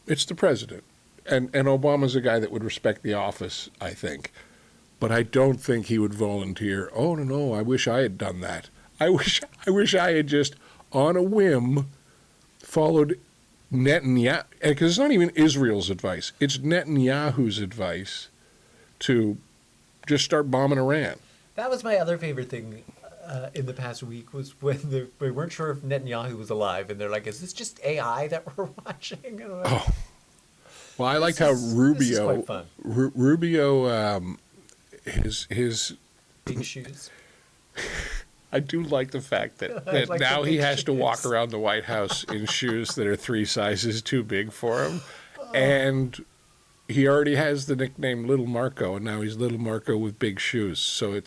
A: it's the president. And Obama's a guy that would respect the office, I think. But I don't think he would volunteer, oh, no, I wish I had done that. I wish I had just, on a whim, followed Netanyahu. Because it's not even Israel's advice. It's Netanyahu's advice to just start bombing Iran.
B: That was my other favorite thing in the past week was when we weren't sure if Netanyahu was alive. And they're like, is this just AI that we're watching? And I'm like,
A: Well, I liked how Rubio,
B: this is quite fun.
A: Rubio, his
B: Big shoes.
A: I do like the fact that
B: like
A: now
B: the
A: he
B: big
A: has to walk
B: shoes.
A: around the White House in shoes that are 3 sizes too big for him. And he already has the nickname Little Marco, and now he's Little Marco with big shoes. So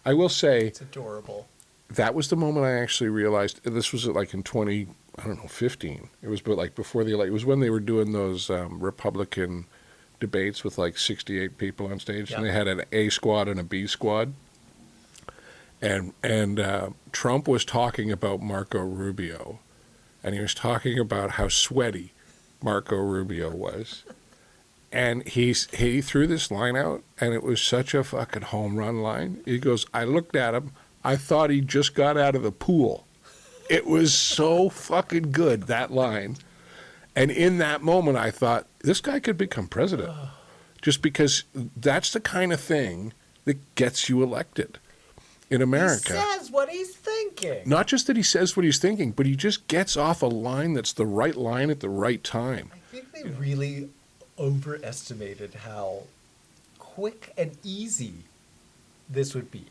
A: I will say,
B: It's adorable.
A: that was the moment I actually realized, this was like in 15. It was like before the election. It was when they were doing those Republican debates with like 68 people on stage, and they had an A squad and a B squad. And Trump was talking about Marco Rubio, and he was talking about how sweaty Marco Rubio was. And he threw this line out, and it was such a fucking home run line. He goes, I looked at him, I thought he just got out of the pool. It was so fucking good, that line. And in that moment, I thought, this guy could become president. Just because that's the kind of thing that gets you elected in America.
B: He says what he's thinking.
A: Not just that he says what he's thinking, but he just gets off a line that's the right line at the right time.
B: I think they really overestimated how quick and easy this would be.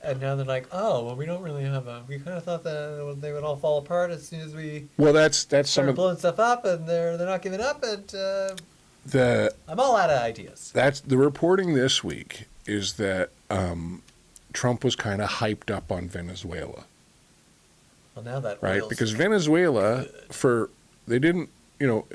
B: And now they're like, oh, well, we don't really have a. We kind of thought that they would all fall apart as soon as we
A: that's some
B: started
A: of
B: blowing stuff up, and they're not giving up. And
A: the
B: I'm all out of ideas.
A: that's the reporting this week is that Trump was kind of hyped up on Venezuela,
B: Well, now that
A: right?
B: oil's
A: Because Venezuela, they didn't,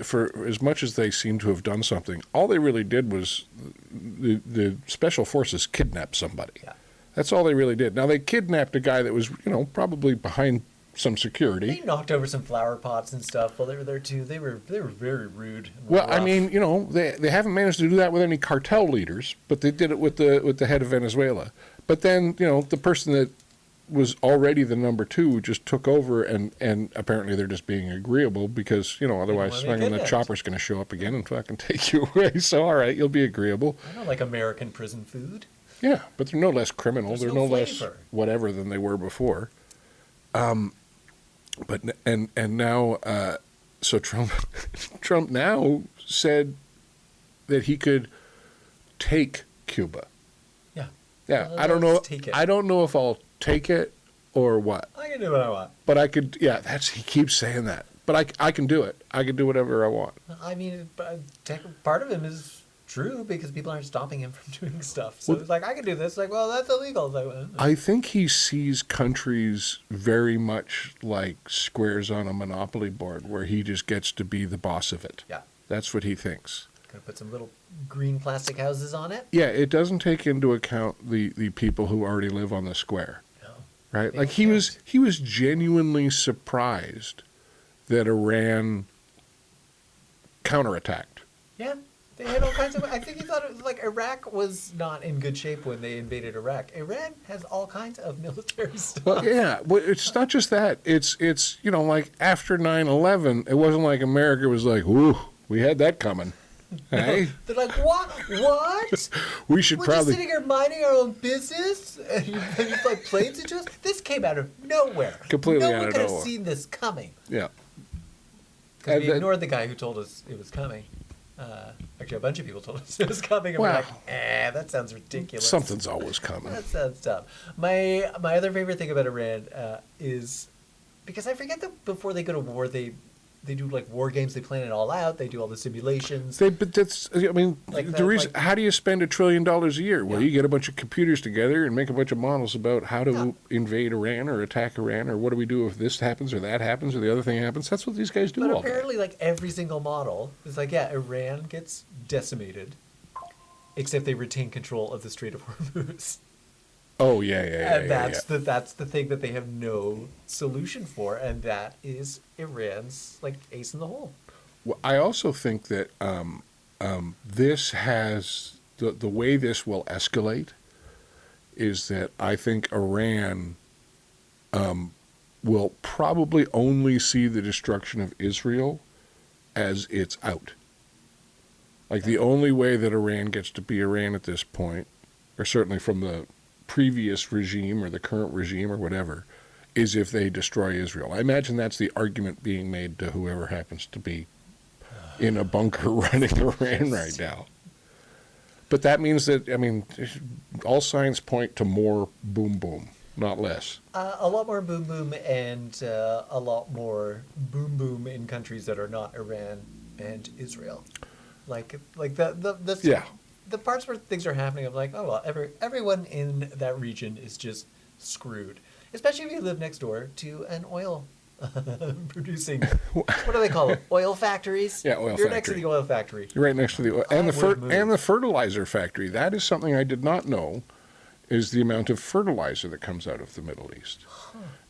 A: for as much as they seem to have done something, all they really did was the special forces kidnapped somebody.
B: Yeah.
A: That's all they really did. Now, they kidnapped a guy that was, probably behind some
B: They
A: security.
B: knocked over some flower pots and stuff while they were there too. They were very rude. And
A: Well, I
B: rough.
A: mean, they haven't managed to do that with any cartel leaders, but they did it with the head of Venezuela. But then, the person that was already the number two just took over, and apparently they're just being agreeable because, otherwise
B: wanna be
A: the
B: kidnapped.
A: chopper's going to show up again and fucking take you away. So, all right, you'll be agreeable.
B: I don't like American prison food.
A: Yeah, but they're no less criminal.
B: There's
A: They're
B: no
A: no less
B: flavor.
A: whatever than they were before. But now, so Trump now said that he could take Cuba.
B: Yeah.
A: Yeah,
B: Well,
A: I don't know.
B: let's take it.
A: I don't know if I'll take it or what.
B: I can do what I want.
A: But I could. Yeah, he keeps saying that. But I can do it. I can do whatever I want.
B: I mean, part of him is true because people aren't stopping him from doing stuff. So
A: Well-
B: it's like, I can do this. Like, well, that's illegal. It's like,
A: I think he sees countries very much like squares on a Monopoly board, where he just gets to be the boss of it.
B: yeah.
A: That's what he thinks.
B: Gonna put some little green plastic houses on it.
A: Yeah, it doesn't take into account the people who already live on the square,
B: No.
A: right?
B: They
A: Like he was genuinely surprised that Iran counterattacked.
B: Yeah. They had all kinds of. I think he thought it was like Iraq was not in good shape when they invaded Iraq. Iran has all kinds of military stuff.
A: Well, yeah, well, it's not just that. It's like after 9/11, it wasn't like America was like, "Ooh, we had that coming." Hey,
B: They're like, what? What?
A: we should
B: We're
A: probably
B: just sitting here minding our own business, and you fly planes into us. This came out of nowhere.
A: Completely
B: no
A: out
B: one
A: of
B: could have
A: nowhere.
B: seen this coming.
A: yeah.
B: Because we
A: And
B: ignored the guy who told us it was coming. Actually, a bunch of people told us it was coming, and
A: Wow.
B: we're like, that sounds ridiculous.
A: Something's always coming.
B: That sounds dumb. My other favorite thing about Iran is because I forget that before they go to war, they do like war games. They plan it all out. They do all the simulations.
A: But that's, I mean,
B: Like
A: the
B: that,
A: reason.
B: like-
A: How do you spend $1 trillion a year? Well,
B: Yeah.
A: you get a bunch of computers together and make a bunch of models about how to
B: Yeah.
A: invade Iran or attack Iran, or what do we do if this happens or that happens or the other thing happens. That's what these guys do
B: But
A: all day.
B: apparently, like every single model is like, yeah, Iran gets decimated, except they retain control of the Strait of Hormuz,
A: Oh yeah.
B: and that's the thing that they have no solution for, and that is Iran's like ace in the hole.
A: Well, I also think that this has the way this will escalate is that I think Iran will probably only see the destruction of Israel as it's out. Like the only way that Iran gets to be Iran at this point, or certainly from the previous regime or the current regime or whatever, is if they destroy Israel. I imagine that's the argument being made to whoever happens to be in a bunker running Iran right now. But that means that, I mean, all signs point to more boom boom, not less.
B: A lot more boom boom and a lot more boom boom in countries that are not Iran and Israel. Like the
A: Yeah.
B: the parts where things are happening, I'm like, oh well, everyone in that region is just screwed. Especially if you live next door to an oil producing. What do they call it? Oil factories.
A: Yeah, oil
B: You're next to
A: factory.
B: the oil factory.
A: You're right next to the oil, and
B: I would move.
A: and the fertilizer factory. That is something I did not know, is the amount of fertilizer that comes out of the Middle East.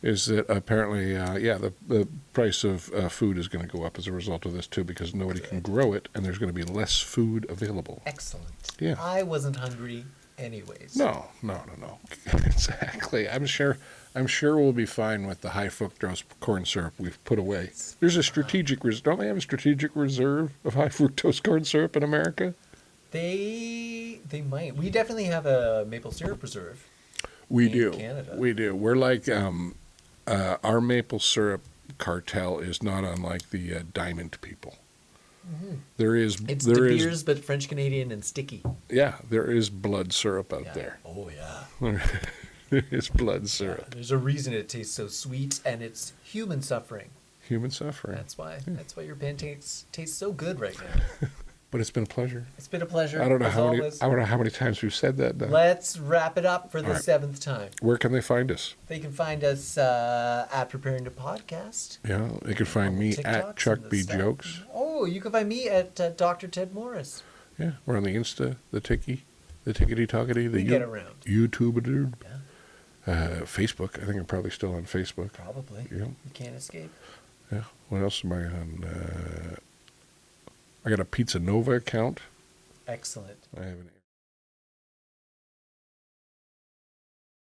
A: Is that apparently, the price of food is going to go up as a result of this too, because nobody can grow it, and there's going to be less food available.
B: Excellent.
A: Yeah.
B: I wasn't hungry anyways.
A: No. Exactly. I'm sure we'll be fine with the high fructose corn syrup we've put away. There's a strategic don't they have a strategic reserve of high fructose corn syrup in America?
B: They might. We definitely have a maple syrup reserve.
A: We
B: In
A: do.
B: Canada.
A: We do. We're like our maple syrup cartel is not unlike the diamond people. There is
B: It's
A: there
B: De
A: is
B: Beers, but French Canadian and sticky.
A: yeah, there is blood syrup out
B: Yeah.
A: there.
B: Oh yeah.
A: There is blood syrup.
B: There's a reason it tastes so sweet, and it's human suffering.
A: Human suffering.
B: That's why. That's why your pancakes taste so good right now.
A: But it's been a pleasure.
B: It's been a pleasure.
A: I don't know
B: as
A: how many.
B: always.
A: I don't know how many times we've said that. Now.
B: Let's wrap it up for the
A: All right.
B: 7th time.
A: Where can they find us?
B: They can find us at Preparing to Podcast.
A: Yeah, they can find me
B: TikToks
A: at Chuck
B: and the
A: B
B: stuff.
A: Jokes.
B: Oh, you can find me at Dr. Ted Morris.
A: Yeah, we're on the Insta, the Tickety Tockety, the
B: We get around.
A: YouTube, dude.
B: Yeah,
A: Facebook. I think I'm probably still on Facebook.
B: probably.
A: Yeah.
B: You can't escape.
A: Yeah. What else am I on? I got a Pizza Nova account.
B: Excellent.
A: I haven't.